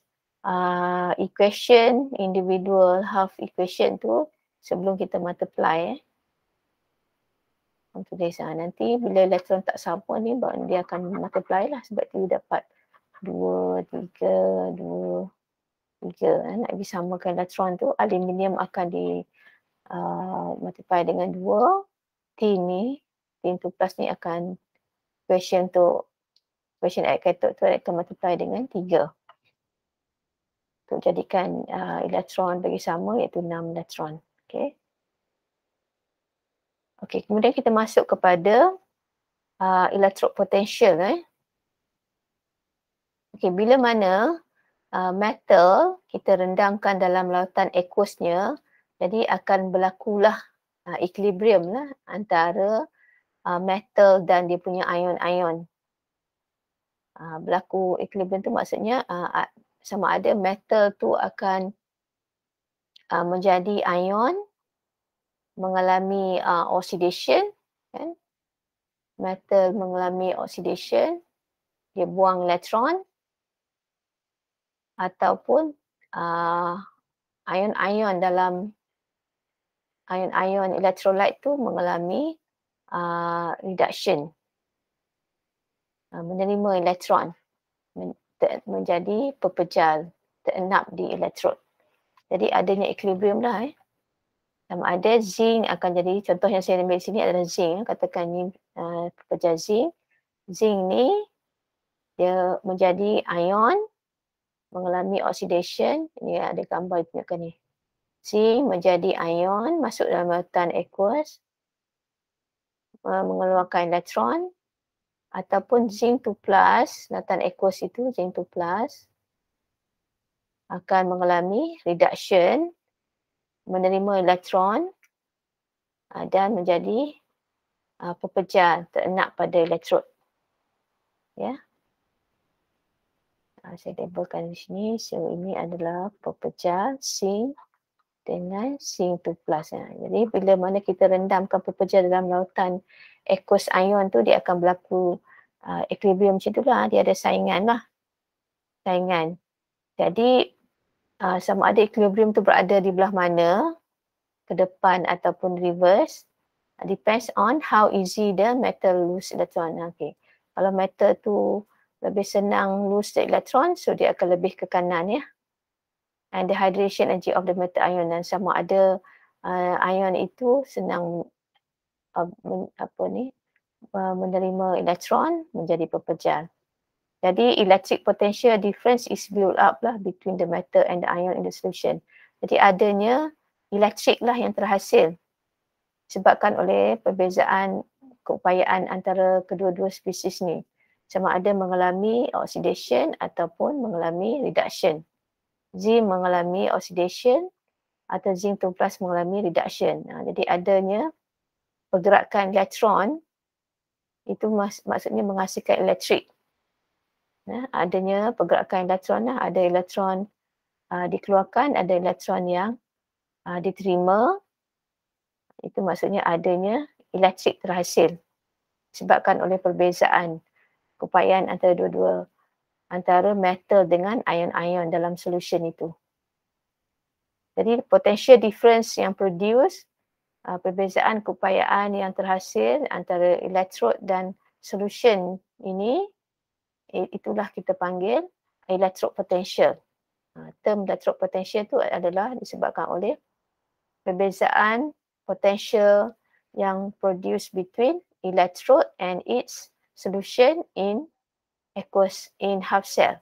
equation, individual half equation tu sebelum kita multiply. Kamu tulis nanti bila elektron tak sama ni dia akan multiply lah sebab tu dapat 2, 3, 2, 3. Nak disamakan elektron tu, aluminium akan di multiply dengan 2. Tin 2+ ni akan equation at cathode tu akan multiply dengan 3. Untuk jadikan elektron bagi sama iaitu 6 elektron. Okay. Okay, kemudian kita masuk kepada electrode potential. Okay, bila mana metal kita rendamkan dalam lautan aqueousnya, jadi akan berlakulah equilibrium lah antara metal dan dia punya ion-ion. Berlaku equilibrium tu maksudnya sama ada metal tu akan menjadi ion, mengalami oxidation, kan? Metal mengalami oxidation, dia buang elektron, ataupun ion-ion dalam ion-ion electrolyte tu mengalami reduction, menerima elektron, menjadi pepejal, terenap di elektrod. Jadi adanya equilibrium lah. Sama ada zinc akan jadi, contoh yang saya ambil di sini adalah zinc. Katakan ni pepejal zinc. Zinc ni dia menjadi ion, mengalami oxidation. Ini ada gambar tunjukkan ni. Zinc menjadi ion, masuk dalam lautan aqueous, mengeluarkan elektron, ataupun zinc 2+, lautan aqueous itu zinc 2+, akan mengalami reduction, menerima elektron dan menjadi pepejal, terenap pada elektrod. Ya. Saya labelkan di sini. So ini adalah pepejal zinc dengan zinc 2+. Jadi bila mana kita rendamkan pepejal dalam lautan aqueous ion tu, dia akan berlaku equilibrium macam tu lah. Dia ada saingan lah. Saingan. Jadi sama ada equilibrium tu berada di belah mana, ke depan ataupun reverse, depends on how easy the metal lose electron. Okay. Kalau metal tu lebih senang lose the electron, so dia akan lebih ke kanan ya. And the hydration energy of the metal ion, dan sama ada ion itu senang menerima elektron menjadi pepejar. Jadi electric potential difference is built up lah between the metal and the ion in the solution. Jadi adanya elektrik lah yang terhasil disebabkan oleh perbezaan keupayaan antara kedua-dua spesies ni. Sama ada mengalami oxidation ataupun mengalami reduction. Zinc mengalami oxidation atau zinc 2+ mengalami reduction. Jadi adanya pergerakan elektron itu maksudnya menghasilkan elektrik. Adanya pergerakan elektron lah, ada elektron dikeluarkan, ada elektron yang diterima. Itu maksudnya adanya elektrik terhasil disebabkan oleh perbezaan keupayaan antara dua-dua, antara metal dengan ion-ion dalam solution itu. Jadi potential difference yang produce, perbezaan keupayaan yang terhasil antara elektrod dan solution ini, itulah kita panggil electrode potential. Term electrode potential itu adalah disebabkan oleh perbezaan potential yang produce between electrode and its solution in half cell.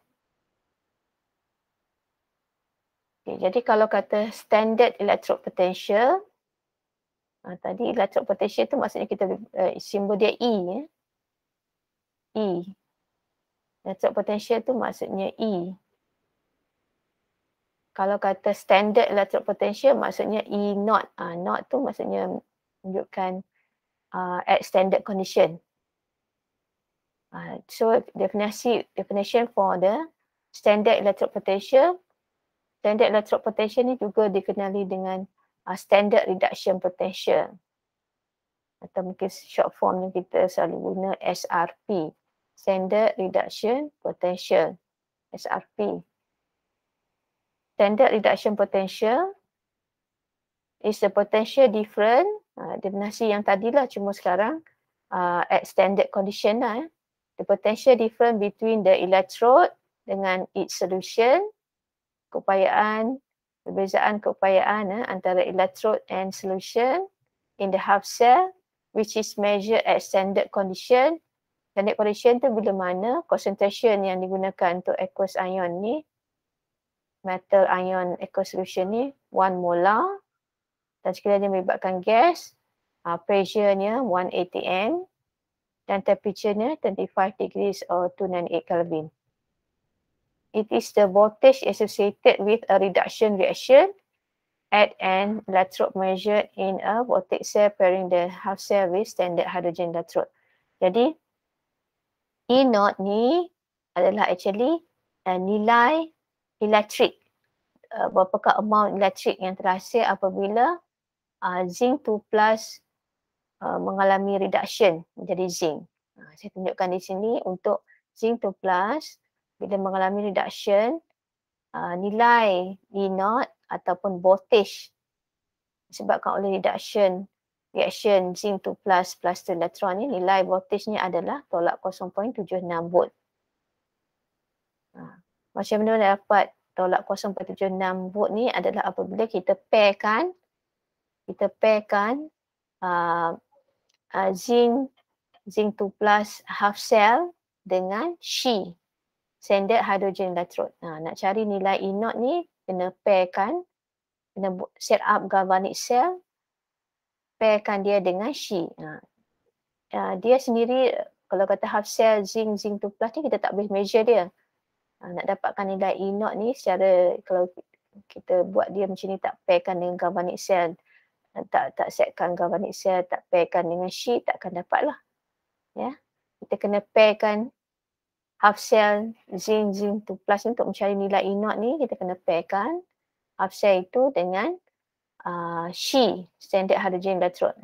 Okay, jadi kalau kata standard electrode potential, tadi electrode potential itu maksudnya kita simbol dia E ya. E. Electrode potential tu maksudnya E. Kalau kata standard electrode potential maksudnya E naught. Naught tu maksudnya menunjukkan at standard condition. So definition for the standard electrode potential. Standard electrode potential ni juga dikenali dengan standard reduction potential. Atau mungkin short form yang kita selalu guna SRP. Standard reduction potential. SRP. Standard reduction potential is the potential difference, definisi yang tadilah cuma sekarang at standard condition lah. The potential difference between the electrode dengan its solution, perbezaan keupayaan antara electrode and solution in the half cell, which is measured at standard condition. Standard condition tu bila mana concentration yang digunakan untuk aqueous ion ni, metal ion aqueous solution ni 1 molar, dan sekiranya melibatkan gas, pressure-nya 1 atm dan temperature-nya 25 degrees or 298 Kelvin. It is the voltage associated with a reduction reaction at an electrode measured in a voltage cell pairing the half cell with standard hydrogen electrode. Jadi E naught ni adalah actually nilai elektrik, berapakah amount elektrik yang terhasil apabila zinc 2+ mengalami reduction menjadi zinc. Saya tunjukkan di sini untuk zinc 2+ bila mengalami reduction, nilai E naught ataupun voltage disebabkan oleh reaction zinc 2+ plus 2 elektron ni, nilai voltage-nya adalah tolak 0.76 volt. Macam mana dapat tolak 0.76 volt ni adalah apabila kita pairkan zinc 2+ half cell dengan She, standard hydrogen electrode. Nak cari nilai E naught ni kena pairkan, kena set up galvanic cell, pairkan dia dengan She. Dia sendiri kalau kata half cell zinc 2+ ni kita tak boleh measure dia. Nak dapatkan nilai E naught ni secara, kalau kita buat dia macam ni, tak pairkan dengan galvanic cell, tak setkan galvanic cell, tak pairkan dengan She, takkan dapat lah. Ya. Kita kena pairkan half cell zinc 2+ untuk mencari nilai E naught ni, kita kena pairkan half cell itu dengan She, standard hydrogen electrode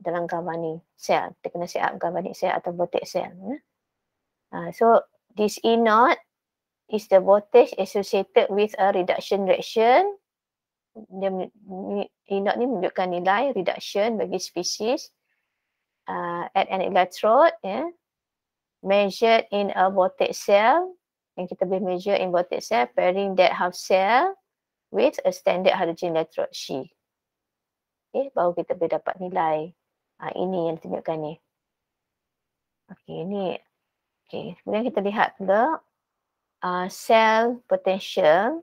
dalam galvanic cell. Kita kena set up galvanic cell atau voltage cell. So this E naught is the voltage associated with a reduction reaction. E naught ni menunjukkan nilai reduction bagi spesies at an electrode, ya. measured in a voltage cell, yang kita boleh measure in voltage cell, pairing that half cell with a standard hydrogen electrode She. Okay, baru kita boleh dapat nilai. Ini yang ditunjukkan ni. Okay, ni. Okay, kemudian kita lihat pula cell potential.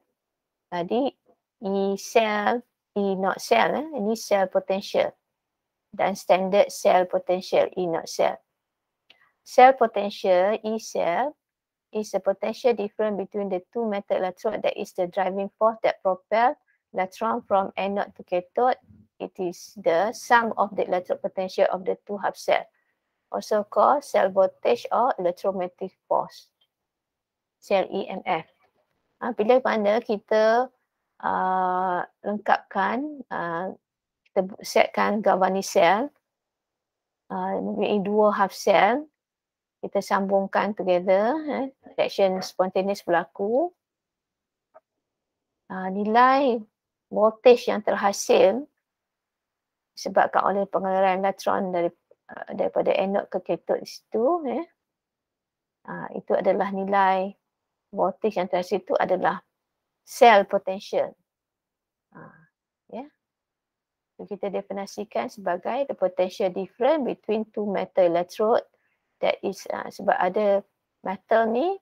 Tadi E cell, E not cell. Ini cell potential. Dan standard cell potential, E not cell. Cell potential, E cell, is the potential difference between the two metal electrode that is the driving force that propel electron from anode to cathode. It is the sum of the electrode potential of the two half cell, also called cell voltage or electromagnetic force, cell EMF. Bila mana kita lengkapkan, kita setkan galvanic cell, mempunyai dua half cell, kita sambungkan together, reaction spontaneous berlaku. Nilai voltage yang terhasil disebabkan oleh pengaliran elektron daripada anode ke cathode itu, itu adalah nilai voltage yang terhasil itu adalah cell potential. Kita definisikan sebagai the potential difference between two metal electrode. That is sebab ada metal ni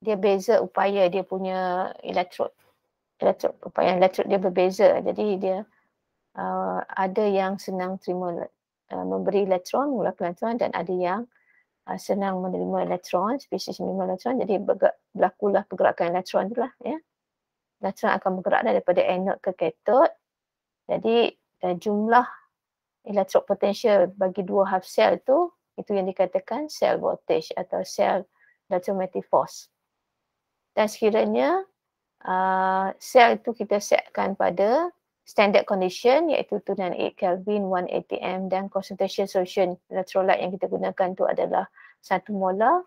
dia beza upaya dia punya electrode upaya electrode dia berbeza. Jadi dia ada yang senang terima memberi elektron, mengeluarkan elektron, dan ada yang senang menerima elektron, spesies menerima elektron. Jadi berlakulah pergerakan elektron itulah, ya. Elektron akan bergerak daripada anode ke cathode. Jadi jumlah electrode potential bagi dua half cell itu yang dikatakan cell voltage atau cell electromagnetic force. Dan sekiranya sel itu kita setkan pada standard condition, iaitu 298 Kelvin, 1 atm, dan concentration solution electrolyte yang kita gunakan itu adalah 1 molar.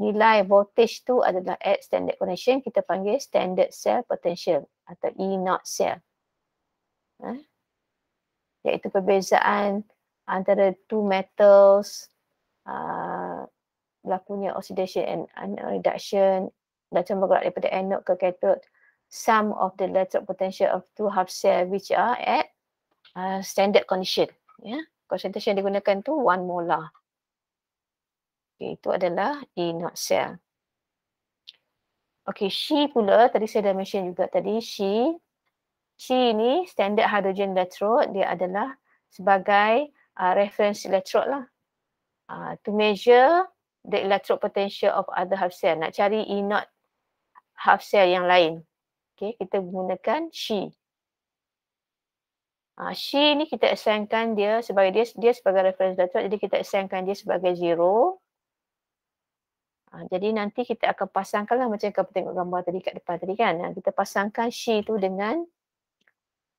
Nilai voltage tu adalah at standard condition, kita panggil standard cell potential atau E naught cell. Iaitu perbezaan antara two metals, berlakunya oxidation and reduction, electron bergerak daripada anode ke cathode, sum of the electrode potential of two half cell which are at standard condition. Concentration yang digunakan tu 1 molar. Itu adalah E naught cell. She pula, tadi saya dah mention juga tadi, She ni standard hydrogen electrode, dia adalah sebagai reference electrode lah. To measure the electrode potential of other half cell. Nak cari E naught half cell yang lain. Kita gunakan She. She ni kita assignkan dia sebagai dia sebagai reference electrode, jadi kita assignkan dia sebagai 0. Jadi nanti kita akan pasangkanlah macam kamu tengok gambar tadi kat depan tadi kan. Kita pasangkan She tu dengan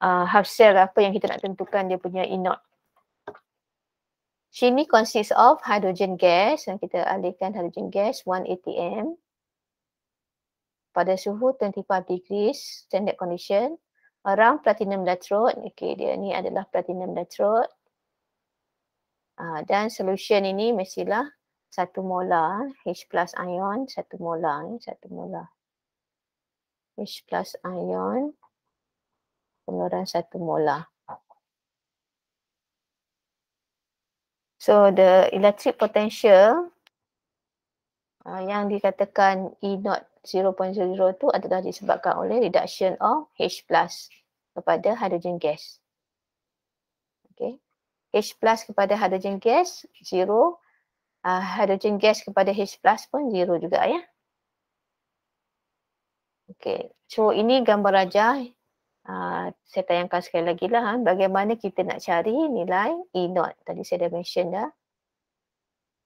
half cell apa yang kita nak tentukan dia punya E naught. She ni consists of hydrogen gas, yang kita alihkan hydrogen gas 1 atm pada suhu 25 degrees standard condition around platinum electrode. Dia ni adalah platinum electrode. Dan solution ini mestilah 1 molar H plus ion, 1 molar ni, 1 molar H plus ion pengeluaran 1 molar. So the electric potential yang dikatakan E naught 0.00 tu adalah disebabkan oleh reduction of H plus kepada hydrogen gas. H plus kepada hydrogen gas 0, hydrogen gas kepada H plus pun 0 juga, ya. So ini gambar rajah. Saya tayangkan sekali lagi lah bagaimana kita nak cari nilai E naught. Tadi saya dah mention dah.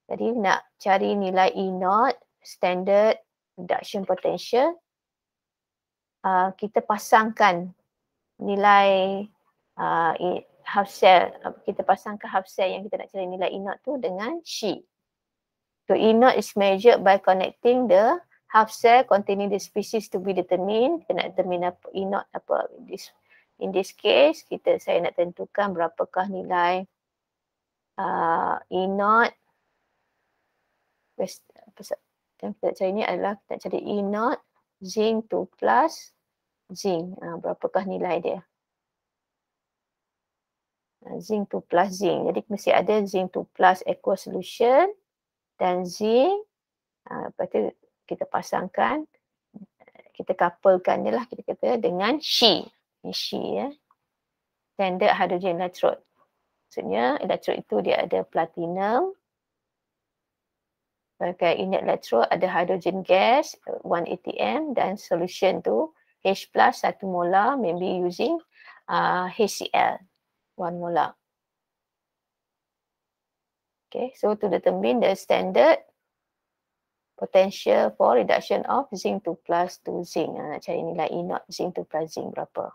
Jadi nak cari nilai E naught standard reduction potential, kita pasangkan nilai half cell, kita pasangkan half cell yang kita nak cari nilai E naught tu dengan She. So E naught is measured by connecting the half cell containing the species to be determined. Kita nak determine apa E naught apa. In this case, saya nak tentukan berapakah nilai E naught yang kita cari ni adalah kita cari E0 zinc 2 plus zinc. Berapakah nilai dia? Zinc 2 plus zinc. Jadi mesti ada zinc 2 plus aqueous solution dan zinc. Lepas tu kita pasangkan, kita couplekan je lah, kita kata dengan She. Ini She ya. Standard hydrogen electrode. Maksudnya elektrod itu dia ada platinum. Sebagai inert electrode ada hydrogen gas 1 atm dan solution tu H plus 1 molar, maybe using HCl 1 molar. Okay, so to determine the standard potential for reduction of zinc 2 plus to zinc. Nak cari nilai E0 zinc 2 plus zinc berapa.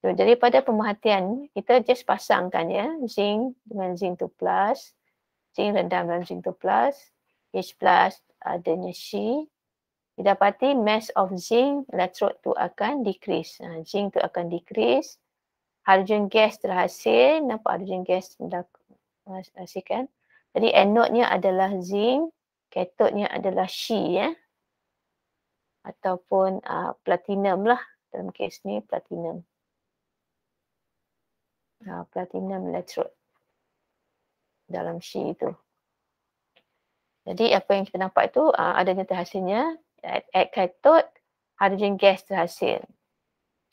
So, daripada pemerhatian, kita just pasangkan ya, zinc dengan zinc 2 plus, zinc rendam dalam zinc 2 plus, H plus adanya She. Didapati mass of zinc electrode tu akan decrease. Zinc tu akan decrease. Hydrogen gas terhasil. Nampak hydrogen gas terhasilkan. Jadi anode-nya adalah zinc, cathode-nya adalah She ya. Ataupun platinum lah. Dalam kes ni platinum. Platinum electrode dalam She itu. Jadi apa yang kita nampak itu adanya terhasilnya at cathode hydrogen gas terhasil.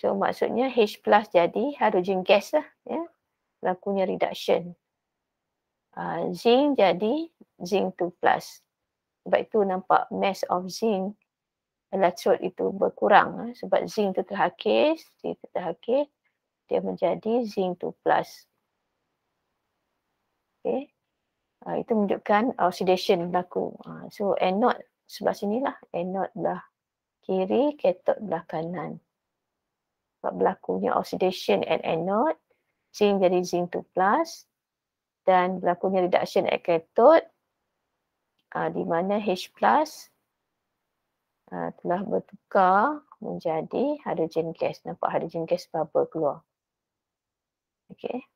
So maksudnya H plus jadi hydrogen gas lah ya. Berlakunya reduction. Zinc jadi zinc 2 plus. Sebab itu nampak mass of zinc electrode itu berkurang sebab zinc itu terhakis, dia menjadi zinc 2 plus. Okay. Itu menunjukkan oxidation berlaku. So anode sebelah sinilah, anode belah kiri, cathode belah kanan. Sebab berlakunya oxidation at anode, zinc jadi zinc 2 plus dan berlakunya reduction at cathode di mana H plus telah bertukar menjadi hydrogen gas. Nampak hydrogen gas bubble keluar. Okay.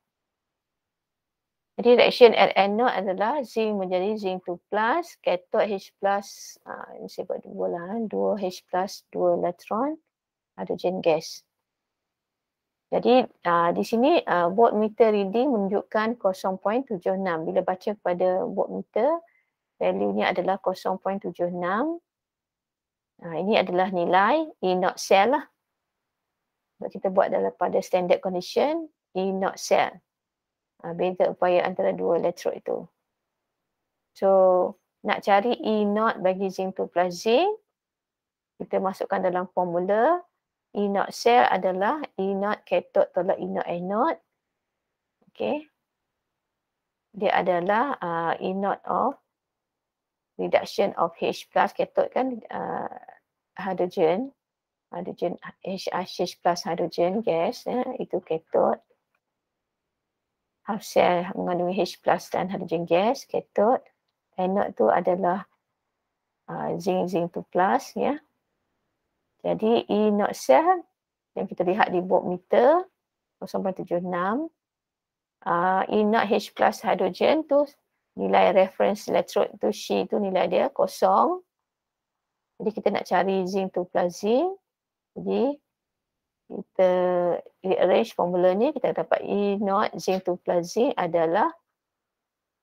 Jadi reaction at anode adalah zinc menjadi zinc 2 plus, cathode H plus, ini saya buat dua lah, 2 H plus, 2 elektron, hydrogen gas. Jadi di sini voltmeter reading menunjukkan 0.76. Bila baca pada voltmeter, value-nya adalah 0.76. Ini adalah nilai E0 cell lah. Kita buat pada standard condition, E0 cell. Beza upaya antara dua elektrod itu. So, nak cari E0 bagi zinc 2 plus zinc, kita masukkan dalam formula. E0 cell adalah E0 cathode tolak E0 anode. Okay. Dia adalah E0 of reduction of H plus cathode kan, hydrogen H plus hydrogen gas itu cathode. Half cell mengandungi H plus dan hydrogen gas, cathode. Anode tu adalah zinc 2 plus ya. Jadi E0 cell yang kita lihat di voltmeter 0.76. E0 H plus hydrogen tu nilai reference electrode tu She tu nilai dia 0. Jadi kita nak cari zinc 2 plus zinc. Jadi kita rearrange formula ni, kita dapat E0 zinc 2 plus zinc adalah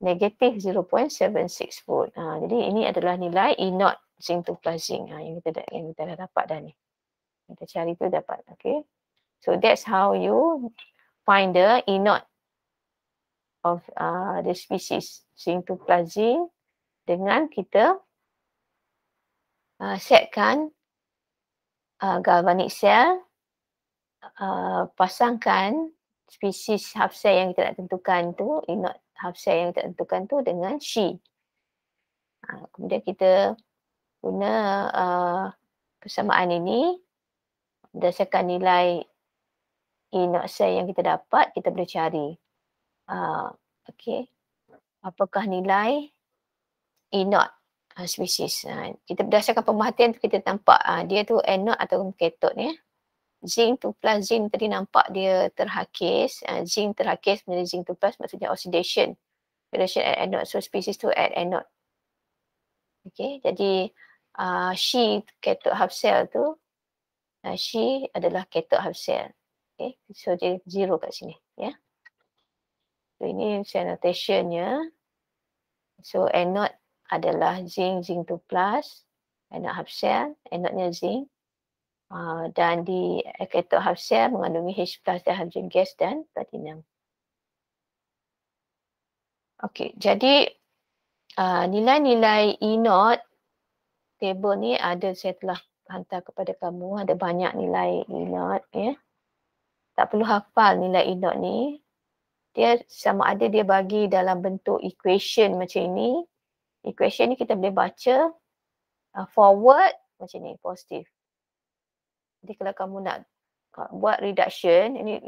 negatif 0.76 volt. Jadi ini adalah nilai E0 zinc 2 plus zinc yang kita dah dapat dah ni. Kita cari tu dapat. Okay. So that's how you find the E0 of the species zinc 2 plus zinc dengan kita setkan galvanic cell, pasangkan spesies half cell yang kita nak tentukan tu, E0 half cell yang kita tentukan tu dengan She. Kemudian kita guna persamaan ini, berdasarkan nilai E0 cell yang kita dapat, kita boleh cari. Okay. Apakah nilai E0 spesies. Kita berdasarkan pemerhatian tu kita nampak dia tu anode atau cathode ya. Zinc 2 plus zinc tadi nampak dia terhakis. Zinc terhakis menjadi zinc 2 plus maksudnya oxidation. Reduction at anode. So species tu at anode. Okay, jadi She cathode half cell tu, She adalah cathode half cell. Okay, so dia 0 kat sini. Ya. So ini cell notationnya. So anode adalah zinc 2 plus, anode half cell, anode-nya zinc. Dan di cathode half cell mengandungi H plus dan hydrogen gas dan platinum. Okey, jadi nilai-nilai E0 table ni ada, saya telah hantar kepada kamu, ada banyak nilai E0 ya. Tak perlu hafal nilai E0 ni. Dia sama ada dia bagi dalam bentuk equation macam ini. Equation ni kita boleh baca forward macam ni, positif. Jadi kalau kamu nak buat reduction, ini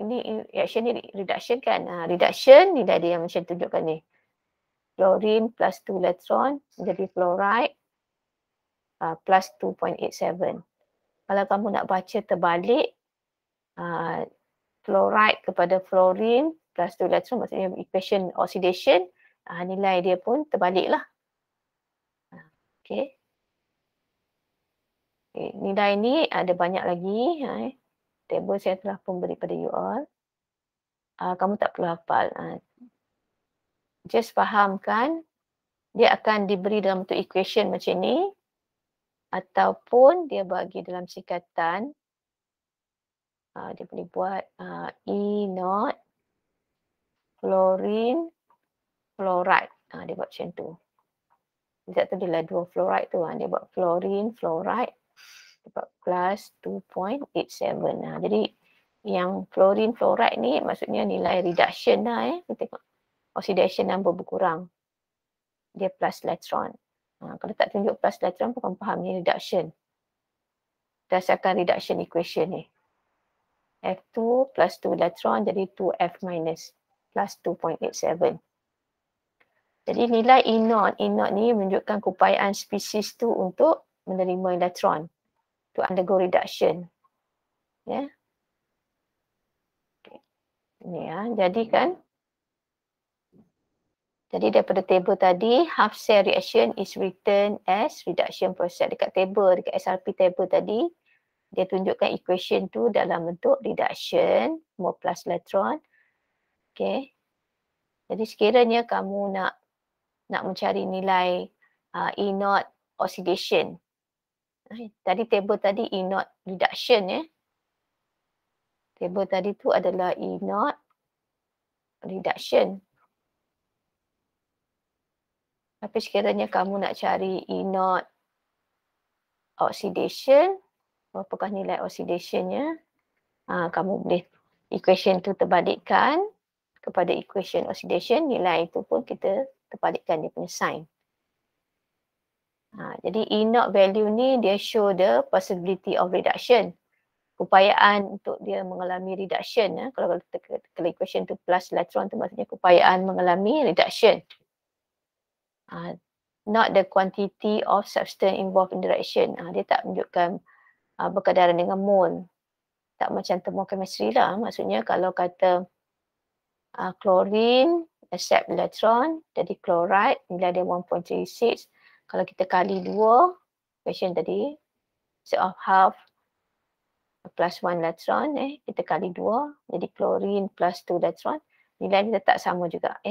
reaction ni reduction kan. Reduction nilai dia yang macam tunjukkan ni. Fluorine plus 2 electron menjadi fluoride plus 2.87. Kalau kamu nak baca terbalik, fluoride kepada fluorine plus 2 electron, maksudnya equation oxidation, nilai dia pun terbalik lah. Okay. Nilai ni ada banyak lagi. Table saya telah pun beri pada you all. Kamu tak perlu hafal. Just fahamkan dia akan diberi dalam bentuk equation macam ni ataupun dia bagi dalam sikatan. Dia boleh buat E0 fluorine fluoride. Dia buat macam tu. Dia tu adalah 2 fluoride tu. Dia buat fluorine fluoride. Dia buat plus 2.87. Jadi yang fluorine fluoride ni maksudnya nilai reduction dah. Kita tengok oxidation number berkurang. Dia plus electron. Kalau tak tunjuk plus electron pun kamu faham ni reduction. Berdasarkan reduction equation ni. F2 plus 2 electron jadi 2F minus plus 2.87. Jadi nilai E0 ni menunjukkan keupayaan spesies tu untuk menerima elektron. To undergo reduction. Ya. Okay. Ini ya. Jadi kan. Jadi daripada table tadi, half cell reaction is written as reduction process. Dekat table, dekat SRP table tadi, dia tunjukkan equation tu dalam bentuk reduction, more plus electron. Okay. Jadi sekiranya kamu nak mencari nilai E0 oxidation. Tadi table tadi E0 reduction ya. Table tadi tu adalah E0 reduction. Tapi sekiranya kamu nak cari E0 oxidation, berapakah nilai oxidationnya? Kamu boleh equation tu terbalikkan kepada equation oxidation, nilai itu pun kita terbalikkan dia punya sign. Jadi E0 value ni dia show the possibility of reduction. Keupayaan untuk dia mengalami reduction. Kalau equation tu plus electron tu maksudnya keupayaan mengalami reduction. Not the quantity of substance involved in the reaction. Dia tak menunjukkan berkadaran dengan mole. Tak macam thermochemistry lah. Maksudnya kalau kata chlorine accept electron jadi chloride, nilai dia 1.36. Kalau kita kali 2, equation tadi, instead of half plus 1 electron, kita kali 2, jadi chlorine plus 2 electron, nilai dia tetap sama juga,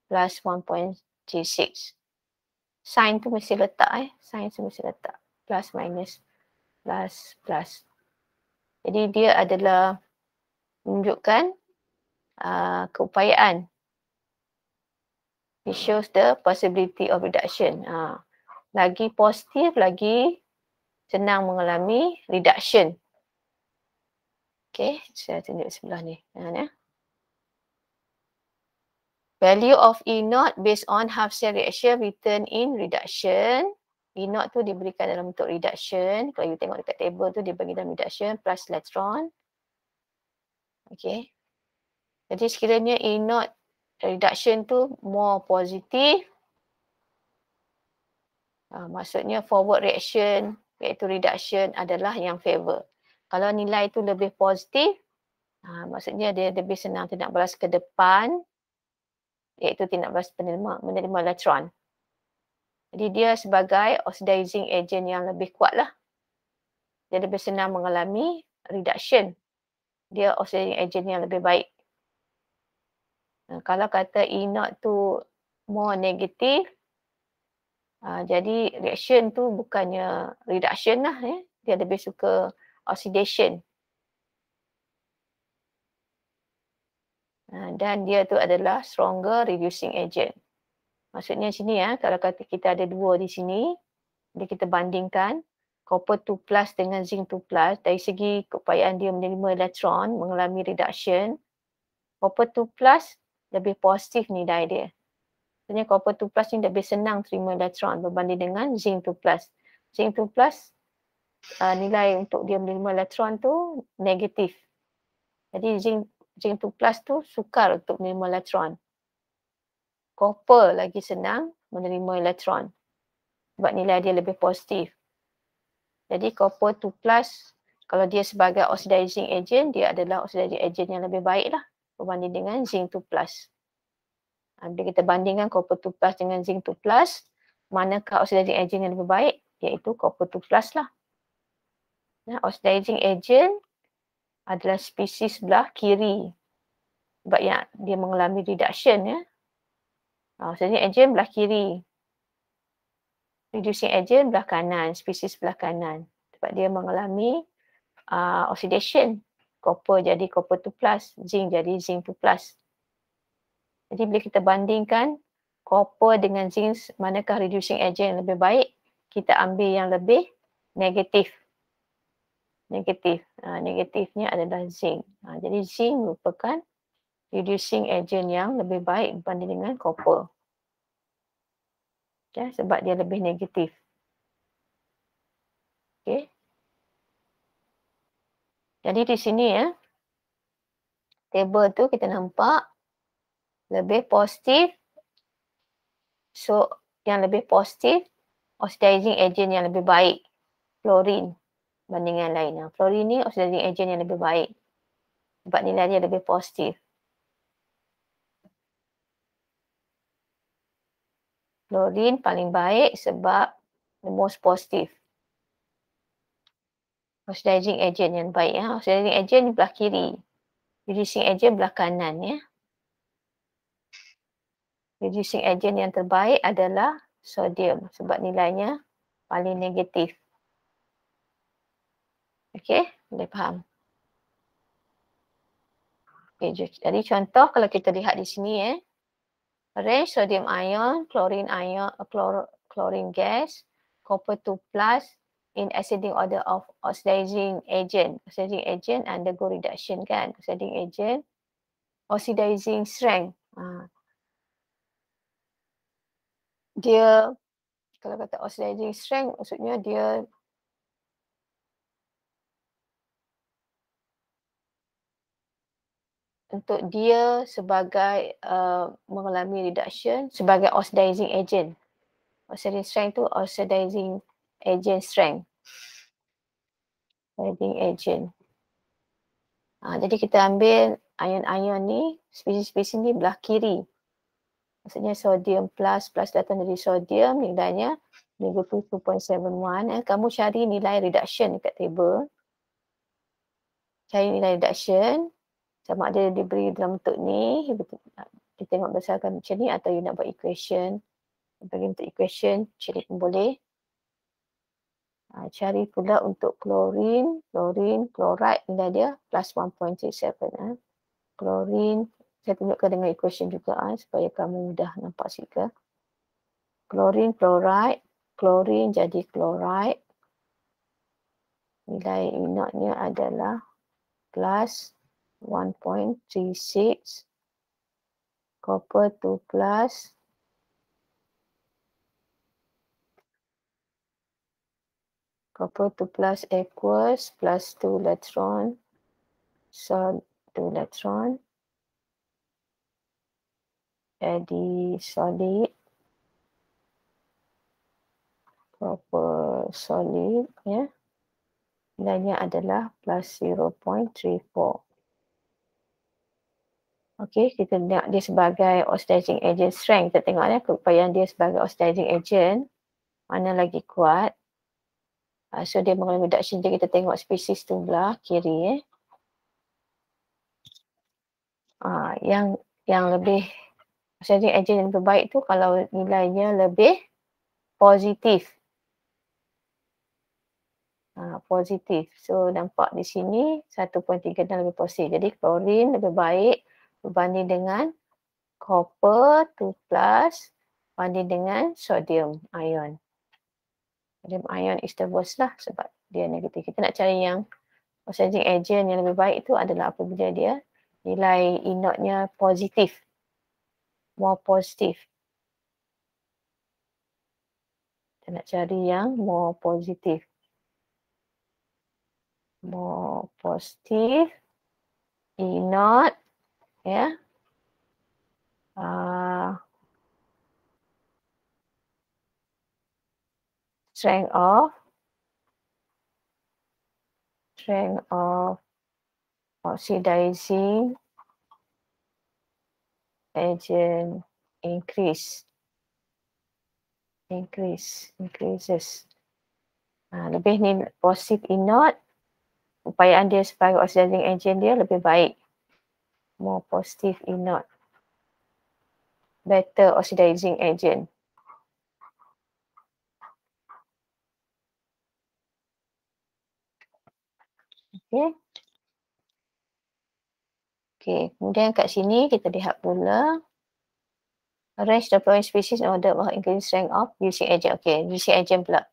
plus 1.36. Sign tu mesti letak, sign tu mesti letak, plus minus, plus, plus. Jadi dia adalah menunjukkan keupayaan. It shows the possibility of reduction. Lagi positif, lagi senang mengalami reduction. Okay, saya tunjuk sebelah ni. Value of E0 based on half cell reaction written in reduction. E0 tu diberikan dalam bentuk reduction. Kalau you tengok dekat table tu dia bagi dalam reduction plus electron. Okay. Jadi sekiranya E0 reduction tu more positif, maksudnya forward reaction iaitu reduction adalah yang favor. Kalau nilai itu lebih positif, maksudnya dia lebih senang tindak balas ke depan iaitu tindak balas menerima elektron. Jadi dia sebagai oxidizing agent yang lebih kuat lah. Dia lebih senang mengalami reduction. Dia oxidizing agent yang lebih baik. Kalau kata E0 tu more negative, jadi reaction tu bukannya reduction lah. Dia lebih suka oxidation. Dan dia tu adalah stronger reducing agent. Maksudnya sini kalau kata kita ada dua di sini, jadi kita bandingkan copper 2 plus dengan zinc 2 plus, dari segi keupayaan dia menerima elektron mengalami reduction, copper 2 plus lebih positif nilai dia. Maksudnya copper 2 plus ni lebih senang terima elektron berbanding dengan zinc 2 plus. Zinc 2 plus nilai untuk dia menerima elektron tu negatif. Jadi zinc 2 plus tu sukar untuk menerima elektron. Copper lagi senang menerima elektron sebab nilai dia lebih positif. Jadi copper 2 plus kalau dia sebagai oxidizing agent, dia adalah oxidizing agent yang lebih baik lah berbanding dengan zinc 2 plus. Bila kita bandingkan copper 2 plus dengan zinc 2 plus, manakah oxidizing agent yang lebih baik? Iaitu copper 2 plus lah. Oxidizing agent adalah spesies sebelah kiri sebab yang dia mengalami reduction. Oxidizing agent belah kiri. Reducing agent belah kanan, spesies belah kanan. Sebab dia mengalami oxidation. Copper jadi copper 2 plus, zinc jadi zinc 2 plus. Jadi bila kita bandingkan copper dengan zinc, manakah reducing agent yang lebih baik, kita ambil yang lebih negatif. Negatifnya adalah zinc. Jadi zinc merupakan reducing agent yang lebih baik berbanding dengan copper. Sebab dia lebih negatif. Jadi di sini table tu kita nampak lebih positif. So yang lebih positif, oxidizing agent yang lebih baik, fluorine bandingan lain. Fluorine ni oxidizing agent yang lebih baik sebab nilai dia lebih positif. Fluorine paling baik sebab the most positive. Oxidizing agent yang baik. Oxidizing agent di belah kiri. Reducing agent belah kanan. Reducing agent yang terbaik adalah sodium sebab nilainya paling negatif. Okey, boleh faham. Jadi contoh kalau kita lihat di sini range sodium ion, chlorine ion, chlorine gas, copper 2 plus in ascending order of oxidizing agent. Oxidizing agent undergo reduction kan. Oxidizing agent, oxidizing strength. Dia kalau kata oxidizing strength maksudnya dia untuk dia sebagai mengalami reduction sebagai oxidizing agent. Oxidizing strength tu oxidizing agent strength. Oxidizing agent. Jadi kita ambil ion-ion ni, spesies-spesies ni belah kiri. Maksudnya sodium plus datang dari sodium, nilainya negative 2.71. Kamu cari nilai reduction dekat table. Cari nilai reduction. Sama ada diberi dalam bentuk ni, kita tengok berdasarkan macam ni atau you nak buat equation. Bagi untuk equation, cari pun boleh. Cari pula untuk chlorine, chloride nilai dia plus 1.37. Chlorine, saya tunjukkan dengan equation juga supaya kamu mudah nampak sikit. Chlorine, chlorine jadi chloride. Nilai E0-nya adalah plus 1.36. Copper 2 plus. Copper 2 plus aqueous plus 2 electron. So 2 electron. Jadi solid. Copper solid nilainya adalah plus 0.34. Okey, kita lihat dia sebagai oxidizing agent strength. Kita tengok keupayaan dia sebagai oxidizing agent. mana lagi kuat. Sodium mengalami reduction, jadi kita tengok spesies tu belah kiri. Yang lebih oxidizing agent yang lebih baik tu kalau nilainya lebih positif. Positif. So nampak di sini 1.3 dan lebih positif. Jadi klorin lebih baik berbanding dengan copper 2+ banding dengan sodium ion. Sodium ion is the worst lah sebab dia negatif. Kita nak cari yang oxidizing agent yang lebih baik tu adalah apabila dia nilai inotnya positif. More positif. Kita nak cari yang more positif. More positif. Inot. Ya. Strength of oxidizing agent increases. Lebih ni positif inot, upayaan dia sebagai oxidizing agent dia lebih baik. More positive inot. Better oxidizing agent. Okay, kemudian kat sini kita lihat pula arrange the following species in order of increasing strength of reducing agent. Okay, reducing agent pula.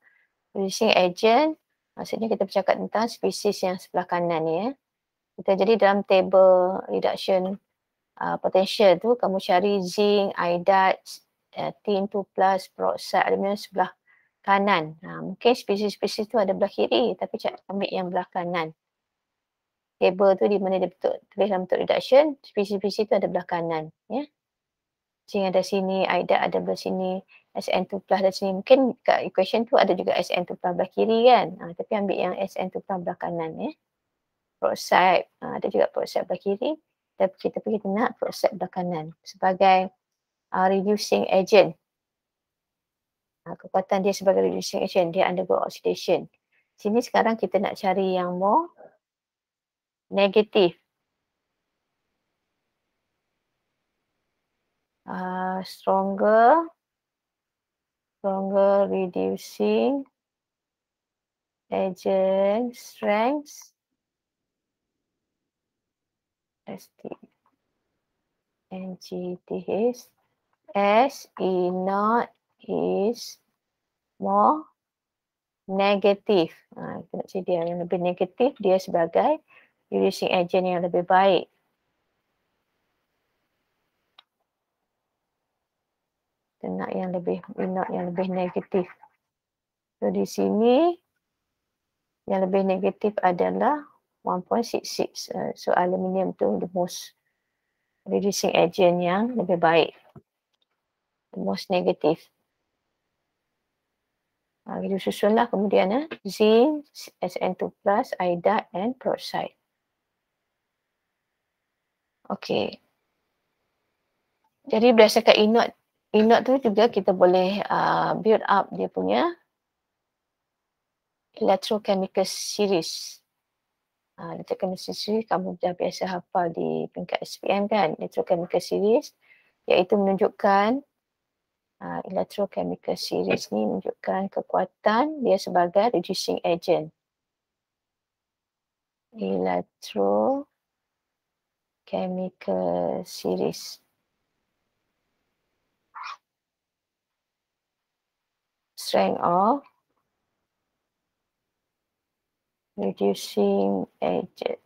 Reducing agent, maksudnya kita bercakap tentang spesies yang sebelah kanan ni. Kita jadi dalam table reduction potential tu, kamu cari zinc, iodide, tin 2+, peroxide aluminium sebelah kanan. Mungkin spesies-spesies tu ada belah kiri, tapi ambil yang belah kanan. Table tu di mana dia tulis dalam bentuk reduction, spesies-spesies tu ada belah kanan. Ya. Zinc ada sini, iodide ada belah sini, SN2+ ada sini. Mungkin kat equation tu ada juga SN2+ belah kiri kan. Tapi ambil yang SN2+ belah kanan. Ya. Peroxide, ada juga peroxide belah kiri. Tapi kita nak peroxide belah kanan sebagai reducing agent. Kekuatan dia sebagai reducing agent, dia undergo oxidation. Sini sekarang kita nak cari yang more negatif. Stronger reducing agent strength NGTH as E naught is more negative. Kita nak cari dia yang lebih negatif, dia sebagai reducing agent yang lebih baik. Kita nak yang lebih negatif. So di sini yang lebih negatif adalah 1.66. So aluminium tu the most reducing agent yang lebih baik. The most negative. Kita susunlah kemudian zinc, SN2+, iodide and peroxide. Okey. Jadi berdasarkan inot tu juga kita boleh build up dia punya electrochemical series. Electrochemical series kamu dah biasa hafal di peringkat SPM kan. Electrochemical series iaitu menunjukkan electrochemical series ni menunjukkan kekuatan dia sebagai reducing agent. Electrochemical series. Strength of reducing agent.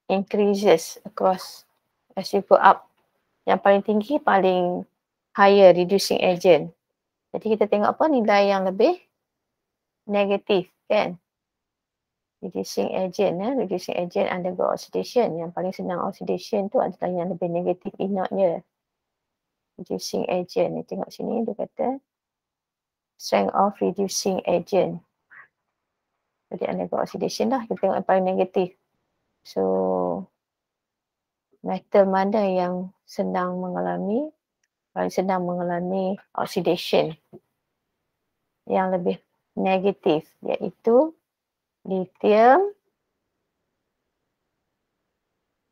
Increases across as you go up. Yang paling tinggi paling higher reducing agent. Jadi kita tengok apa nilai yang lebih negatif kan. Reducing agent undergo oxidation. Yang paling senang oxidation tu adalah yang lebih negatif inotnya. Reducing agent. Ni tengok sini dia kata strength of reducing agent. Jadi undergo oxidation lah. Kita tengok yang paling negatif. So metal mana yang paling senang mengalami oxidation yang lebih negatif, iaitu lithium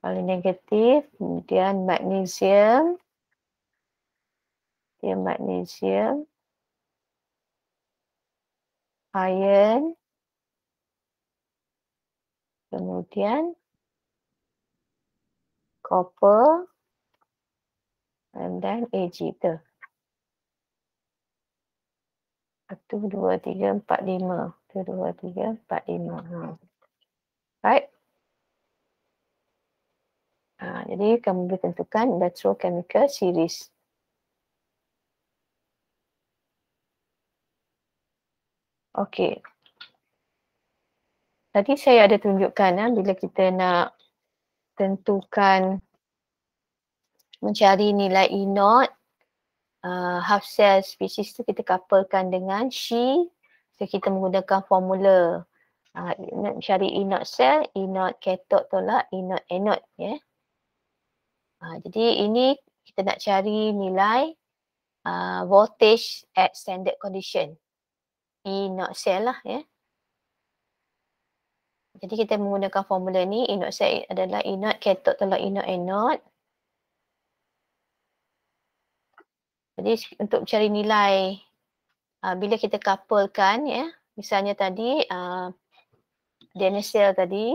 paling negatif, kemudian magnesium, iron, kemudian copper, dan Ag tu. 1, 2, 3, 4, 5. 1, 2, 3, 4, 5. Right? Jadi kamu boleh tentukan electrochemical series. Okey. Tadi saya ada tunjukkan bila kita nak tentukan mencari nilai E naught, half cell species tu kita couplekan dengan She. So kita menggunakan formula nak cari E naught cell, E naught cathode tolak E naught anode, ya. Jadi ini kita nak cari nilai voltage at standard condition, E naught cell lah, ya. Jadi kita menggunakan formula ni, E naught cell adalah E naught cathode tolak E naught anode. Jadi untuk cari nilai bila kita couplekan, ya, misalnya tadi DNA cell tadi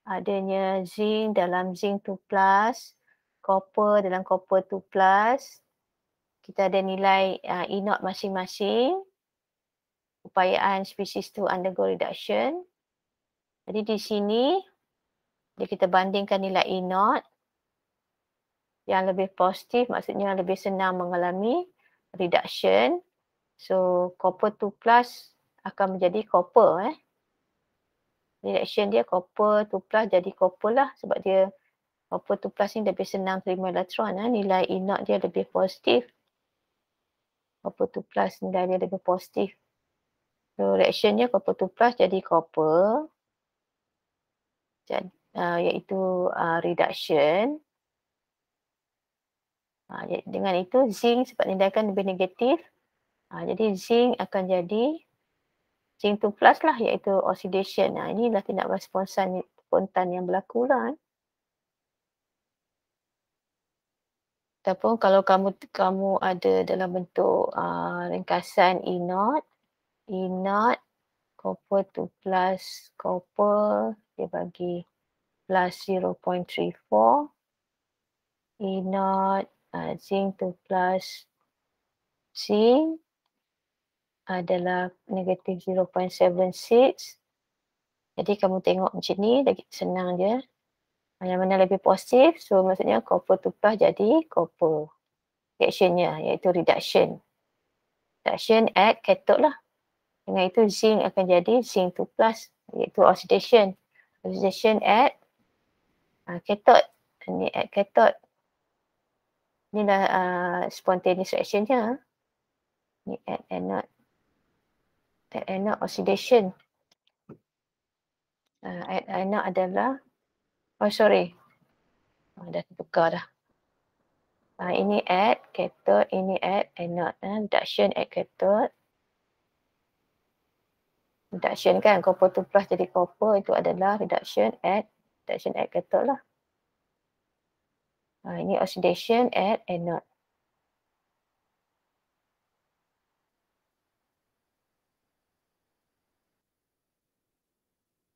adanya zinc dalam zinc 2+, copper dalam copper 2+, kita ada nilai E naught masing-masing, upayaan spesies tu undergo reduction. Jadi di sini bila kita bandingkan nilai E naught yang lebih positif, maksudnya lebih senang mengalami reduction. So copper 2+ akan menjadi copper, reaction dia copper 2+ jadi copper lah, sebab dia copper 2+ ni lebih senang terima elektron, nilai E naught dia lebih positif. Copper 2+ nilai dia lebih positif. So reaction dia copper 2+ jadi copper, iaitu reduction. Dengan itu zinc sebab nilai kan lebih negatif, jadi zinc akan jadi zinc 2+ lah, iaitu oxidation. Inilah tindakan spontan yang berlaku lah. Ataupun kalau kamu ada dalam bentuk ringkasan E naught copper 2+ copper dia bagi plus 0.34, E naught zinc 2+ zinc adalah negatif 0.76. Jadi kamu tengok macam ni, lagi senang je. Yang mana lebih positif, so maksudnya copper 2+ jadi copper. Reactionnya iaitu reduction. Reduction at cathode lah. Dengan itu zinc akan jadi zinc 2+, iaitu oxidation. Oxidation at cathode. Ini at cathode. Inilah spontaneous reactionnya. Ini at anode. At anode oxidation. At anode adalah, dah tertukar dah. Ini at cathode, ini at anode. Reduction at cathode. Reduction kan, copper 2+ jadi copper, itu adalah reduction at cathode lah. Ini oxidation at anode.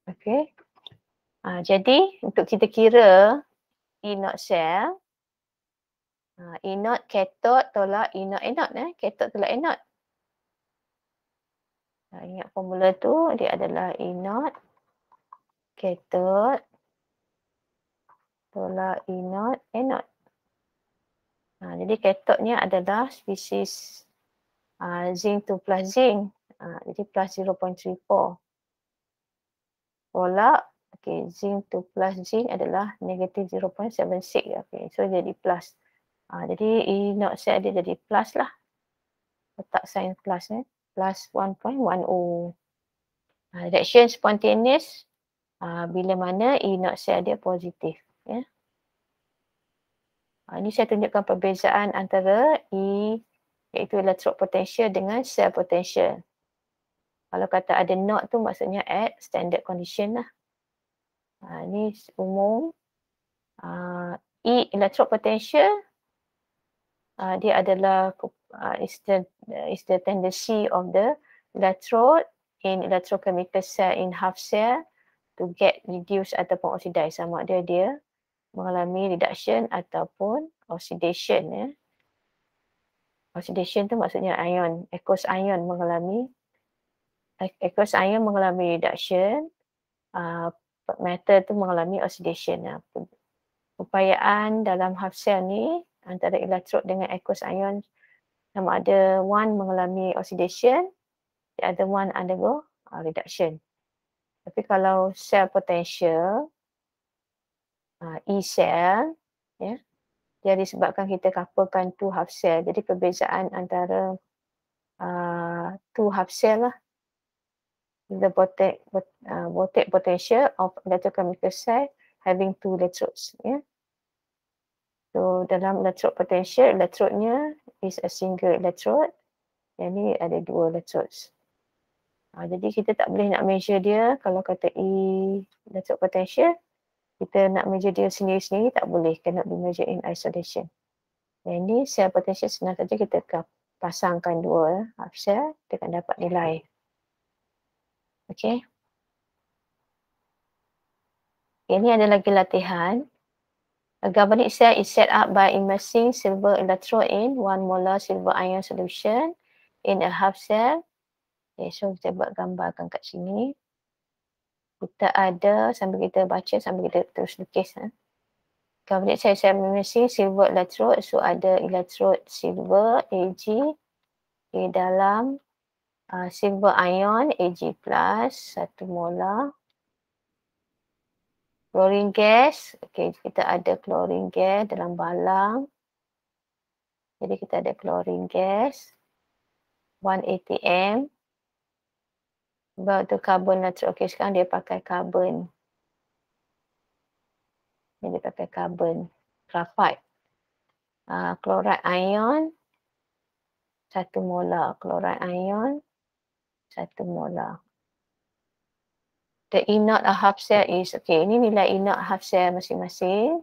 Okay. Jadi untuk kita kira E naught cell, E naught cathode tolak E naught anode, cathode tolak anode. Ingat formula tu, dia adalah E naught cathode tolak E naught anode. Jadi katodnya adalah spesies zinc 2+ zinc. Jadi plus 0.34. Tolak, zinc 2+ zinc adalah negatif 0.76. So jadi plus. Jadi E naught cell dia jadi plus lah. Letak sign plus, plus 1.10. Reaction spontaneous bila mana E0 cell dia positif. Ya. Ini saya tunjukkan perbezaan antara E iaitu electrode potential dengan cell potential. Kalau kata ada not tu maksudnya at standard condition lah. Ini umum. E electrode potential dia adalah is the tendency of the electrode in electrochemical cell in half cell to get reduced ataupun oxidized. Sama ada dia mengalami reduction ataupun oxidation. Ya. Oxidation tu maksudnya ion, aqueous ion mengalami reduction, metal tu mengalami oxidation. Upayaan dalam half cell ni antara electrode dengan aqueous ion sama ada one mengalami oxidation, the other one undergo reduction. Tapi kalau cell potential, E cell, ya, dia disebabkan kita couplekan two half cell. Jadi perbezaan antara two half cell lah. The voltaic potential of electrochemical cell having two electrodes. Ya. So dalam electrode potential, electrode-nya is a single electrode. Yang ni ada dua electrodes. Jadi kita tak boleh nak measure dia kalau kata E electrode potential. Kita nak measure dia sendiri-sendiri tak boleh. Cannot be measured in isolation. Yang ni cell potential senang saja kita pasangkan dua half cell, kita akan dapat nilai. Okay. Ini ada lagi latihan. A galvanic cell is set up by immersing silver electrode in 1 molar silver ion solution in a half cell. Okay, so kita buat gambarkan kat sini. Kita ada, sambil kita baca, sambil kita terus lukis. Galvanic cell is immersing silver electrode. So ada electrode silver Ag di dalam silver ion Ag plus 1 molar. Chlorine gas, okay, kita ada chlorine gas dalam balang. Jadi kita ada chlorine gas 1 atm. About tu carbon nitrate. Okay, sekarang dia pakai carbon. Dia pakai carbon. Graphite. Chloride ion 1 molar. Chloride ion 1 molar. The E0 half cell is, okay, ini nilai E0 half cell masing-masing.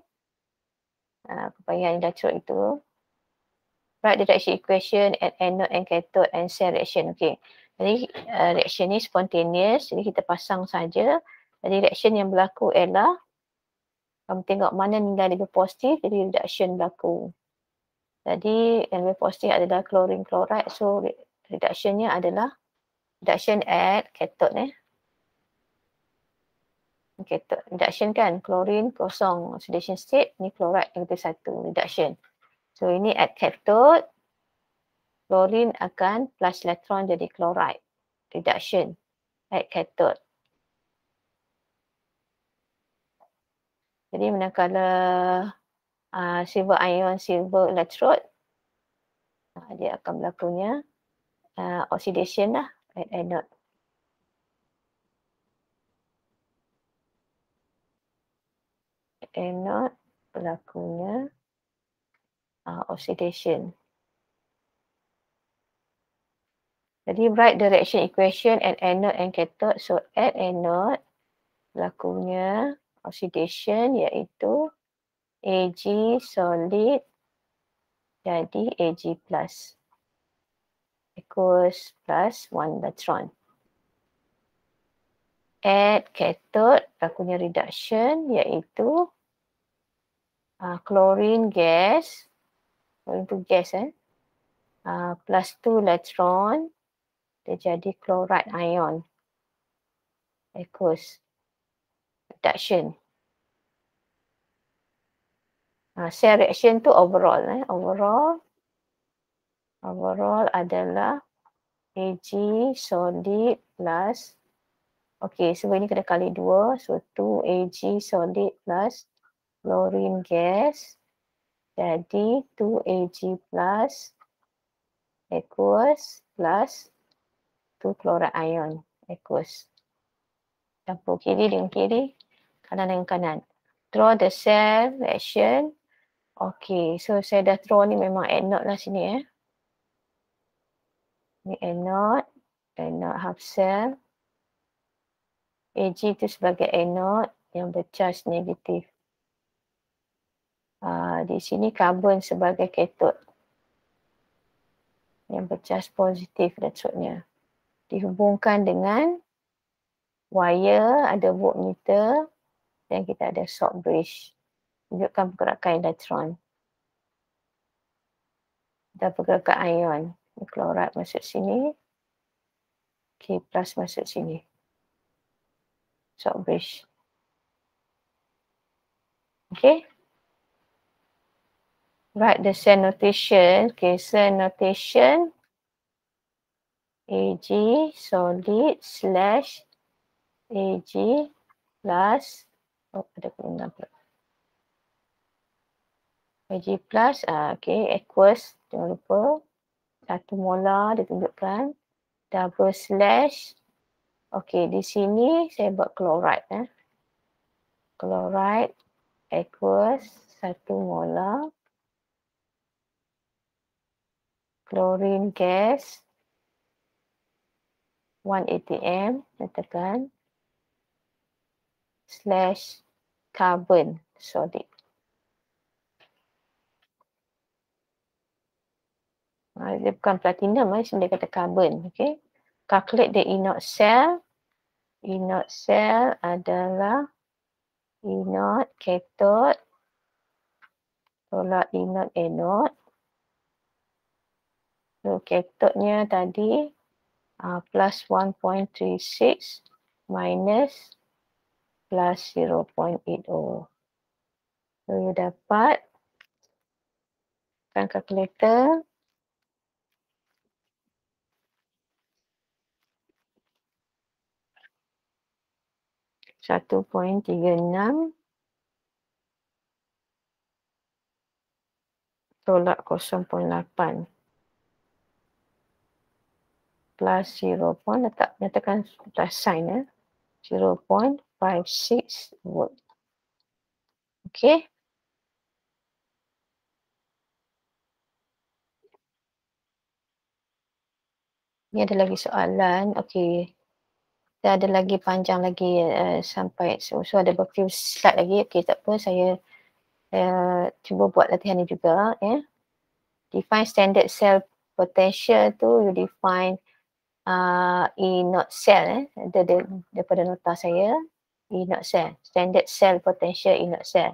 Kepayahan electrode itu. Write the reaction equation at anode and cathode and cell reaction. Okay. Jadi reaction ni spontaneous. Jadi kita pasang saja. Jadi reaction yang berlaku ialah kamu tengok mana nilai lebih positif, jadi reduction berlaku. Jadi yang lebih positif adalah chlorine chloride. So reductionnya adalah reduction at cathode. Cathode reduction kan, chlorine kosong oxidation state, ni chloride negatif 1 reduction. So ini at cathode, chlorine akan plus elektron jadi chloride. Reduction at cathode. Jadi manakala silver ion, silver electrode, dia akan berlakunya oxidation lah at anode. Anode berlakunya oxidation. Jadi write the reaction equation at anode and cathode. So at anode berlakunya oxidation iaitu Ag solid jadi Ag plus. Equals plus 1 electron. At cathode berlakunya reduction iaitu chlorine gas. Chlorine tu gas plus 2 electron. Dia jadi chloride ion. Equals reduction. Cell reaction tu overall. Overall adalah Ag solid plus, okay, sebab ini kena kali 2. So 2 Ag solid plus chlorine gas. Jadi 2 Ag plus equals plus 2 chloride ion equals. Campur kiri dengan kiri, kanan dengan kanan. Draw the cell reaction. Okay, so saya dah draw ni memang anode lah sini Ni anode half cell. Ag tu sebagai anode yang bercharge negatif. Di sini karbon sebagai kathode yang bercharge positif elektrotnya. Dihubungkan dengan wire, ada voltmeter dan kita ada salt bridge. Tunjukkan pergerakan elektron dan pergerakan ion. Klorat masuk sini, K plus masuk sini. Salt bridge. Okay. Write the cell notation. Okay, cell notation Ag solid slash Ag plus, ada kurungan pula. Ag plus, okay, aqueous, jangan lupa. 1 molar ditunjukkan. Double slash. Okay, di sini saya buat chloride. Chloride, aqueous, 1 molar. Chlorine gas, 1 atm, tekan. Slash carbon solid. Dia bukan platinum, dia kata carbon. Okay. Calculate the E0 cell. E0 cell adalah E0 cathode tolak E0 anode. So cathodenya tadi plus 1.36 minus plus 0.80. So you dapat kan kalkulator 1.36 tolak 0.8 plus 0. Nyatakan plus sign 0.56 volt. Okay. Ni ada lagi soalan. Okay. Kita ada lagi panjang lagi sampai so ada beberapa slide lagi. Okay, tak apa, saya cuba buat latihan ni juga. Define standard cell potential tu, you define E0 cell. Daripada nota saya, E0 cell. Standard cell potential E0 cell.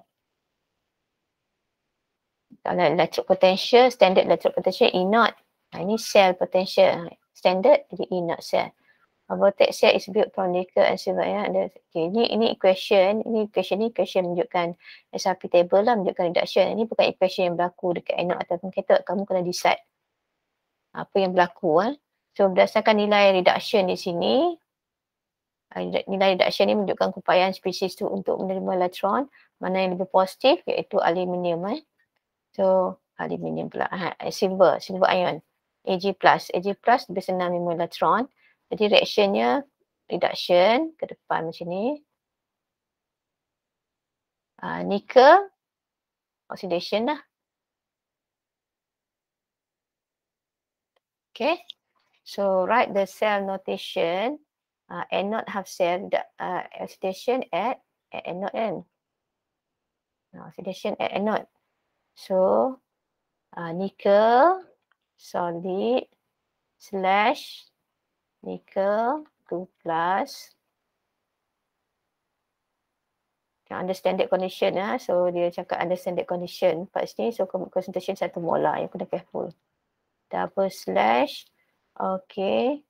Kalau electric potential, standard electric potential E0. Ini cell potential. Standard jadi E0 cell. A voltaic cell is built from nickel and silver. Okay, ini equation menunjukkan SRP table lah, menunjukkan reduction. Ini bukan equation yang berlaku dekat anode ataupun cathode. Kamu kena decide apa yang berlaku. So berdasarkan nilai reduction di sini, nilai reduction ni menunjukkan keupayaan spesies tu untuk menerima elektron. Mana yang lebih positif iaitu aluminium. So aluminium pula, silver ion. Ag plus lebih senang menerima elektron. Jadi reactionnya reduction ke depan macam ni. Nickel oxidation lah. Okay. So write the cell notation. Anode half cell oxidation at anode kan. Oxidation at anode. So nickel solid slash nickel 2 plus under standard condition. So dia cakap under standard condition part sini. So concentration 1 molar, yang kena careful. Double slash. Okay.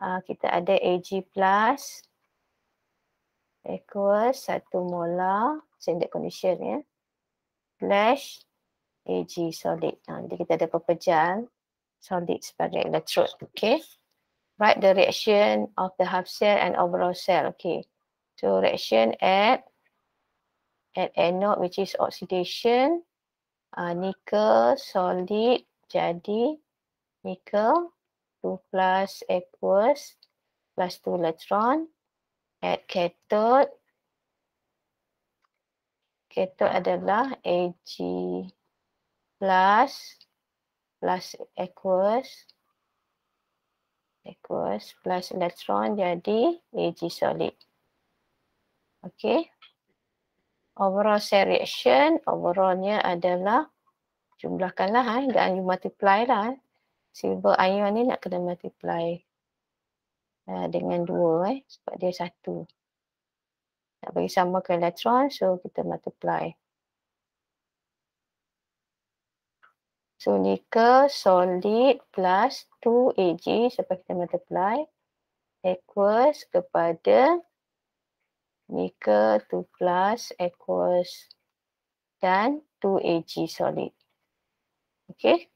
Kita ada Ag plus equals 1 molar standard condition slash Ag solid. Jadi kita ada pepejal solid sebagai electrode. Okay. Write the reaction of the half cell and overall cell. Okay. So reaction at anode, which is oxidation. Nickel solid jadi nickel 2 plus aqueous plus 2 electron at cathode. Cathode adalah Ag plus aqueous plus elektron jadi Ag solid. Okay. Overall cell reaction, overallnya adalah jumlahkanlah dan you multiply lah. Silver ion ni nak kena multiply dengan 2 sebab dia 1. Nak bagi sama ke elektron, so kita multiply. So nickel solid plus 2 Ag sampai kita multiply aqueous kepada nickel 2 plus aqueous dan 2 Ag solid. Okay.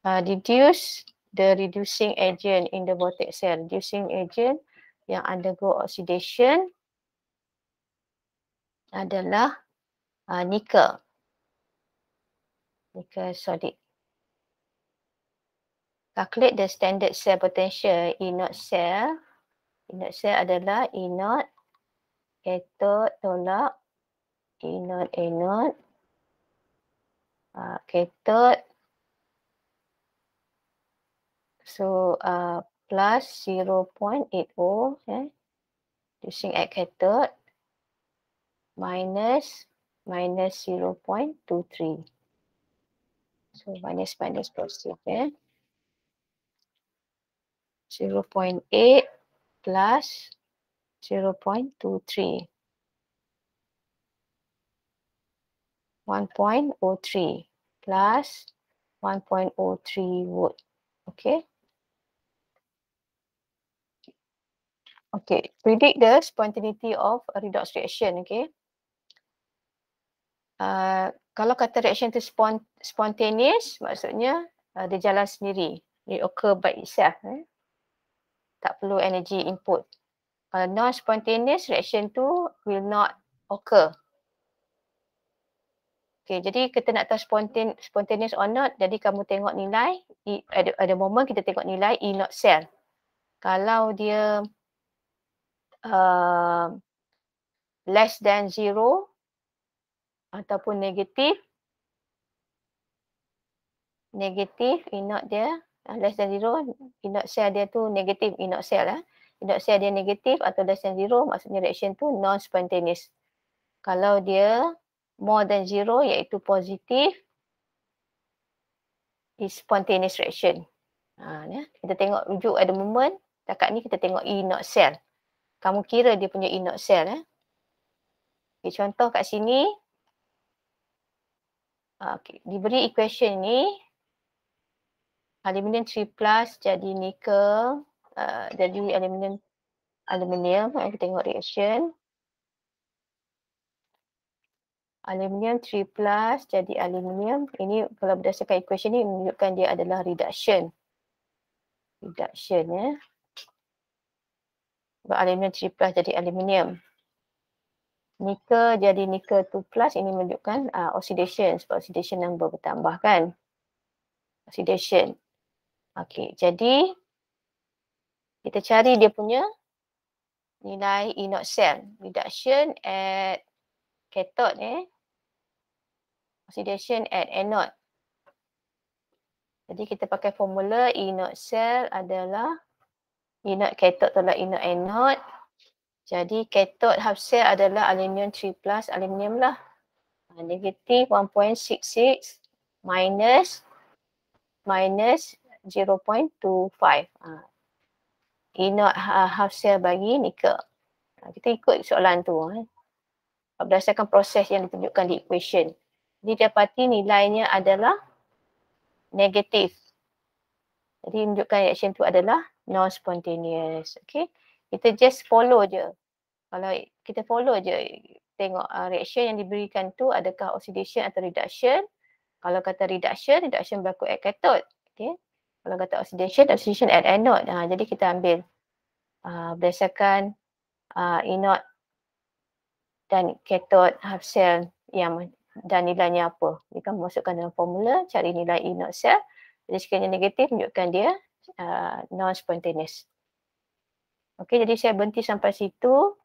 Deduce the reducing agent in the voltaic cell. Reducing agent yang undergo oxidation adalah nickel. Nickel solid. Calculate the standard cell potential E0 cell. E0 cell adalah E0 cathode tolak E0 anode. Cathode. So plus 0.80 reducing at cathode minus 0.23. So minus positive 0.8 plus 0.23. 1.03 plus 1.03 volt. Okay. Okay, predict the spontaneity of a redox reaction. Okay. Kalau kata reaction tu spontaneous, maksudnya dia jalan sendiri. It occur by itself. Tak perlu energy input. Kalau non-spontaneous, reaction tu will not occur. Okay, jadi kita nak tahu spontaneous or not, jadi kamu tengok nilai, ada moment kita tengok nilai E0 cell. Kalau dia less than 0 ataupun negatif E0 dia less than 0, E0 cell dia tu negatif E0 cell E0 cell dia negatif atau less than 0, maksudnya reaction tu non-spontaneous. Kalau dia more than 0 iaitu positif, is spontaneous reaction. Kita tengok rujuk ada moment, takat ni kita tengok E0 cell. Kamu kira dia punya E0 cell. Okay, contoh kat sini, okay, diberi equation ni, aluminium 3 plus jadi nickel, jadi aluminium. Kita tengok reaction. Aluminium 3 plus jadi aluminium. Ini kalau berdasarkan equation ni menunjukkan dia adalah reduction. Sebab aluminium 3 plus jadi aluminium. Nickel jadi nickel 2 plus, ini menunjukkan oxidation. Sebab oxidation number bertambah kan. Oxidation. Okay, jadi kita cari dia punya nilai E0 cell. Reduction at cathode oxidation at anode. Jadi kita pakai formula E0 cell adalah E0 cathode tolak E0 anode. Jadi cathode half cell adalah aluminium 3 plus aluminium lah. Negatif 1.66 minus 0.25. E0 half cell bagi nickel. Kita ikut soalan tu. Berdasarkan proses yang ditunjukkan di equation. Jadi dapati nilainya adalah negatif. Jadi menunjukkan reaction tu adalah non-spontaneous. Okay. Kita just follow je. Kalau kita follow je, tengok reaction yang diberikan tu adakah oxidation atau reduction. Kalau kata reduction berlaku at cathode. Okay. Kalau kata oxidation at anode. Jadi kita ambil berdasarkan E0 dan cathode half cell yang dan nilainya apa. Jadi kamu masukkan dalam formula, cari nilai E0 cell. Jadi sekiranya negatif, menunjukkan dia non-spontaneous. Okey, jadi saya berhenti sampai situ.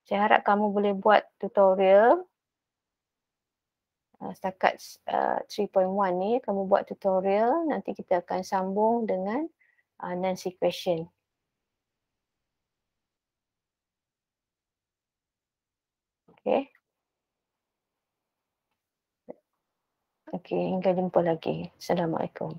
Saya harap kamu boleh buat tutorial. Setakat 3.1 ni kamu buat tutorial, nanti kita akan sambung dengan Nancy question. Okey. Okey, hingga jumpa lagi. Assalamualaikum.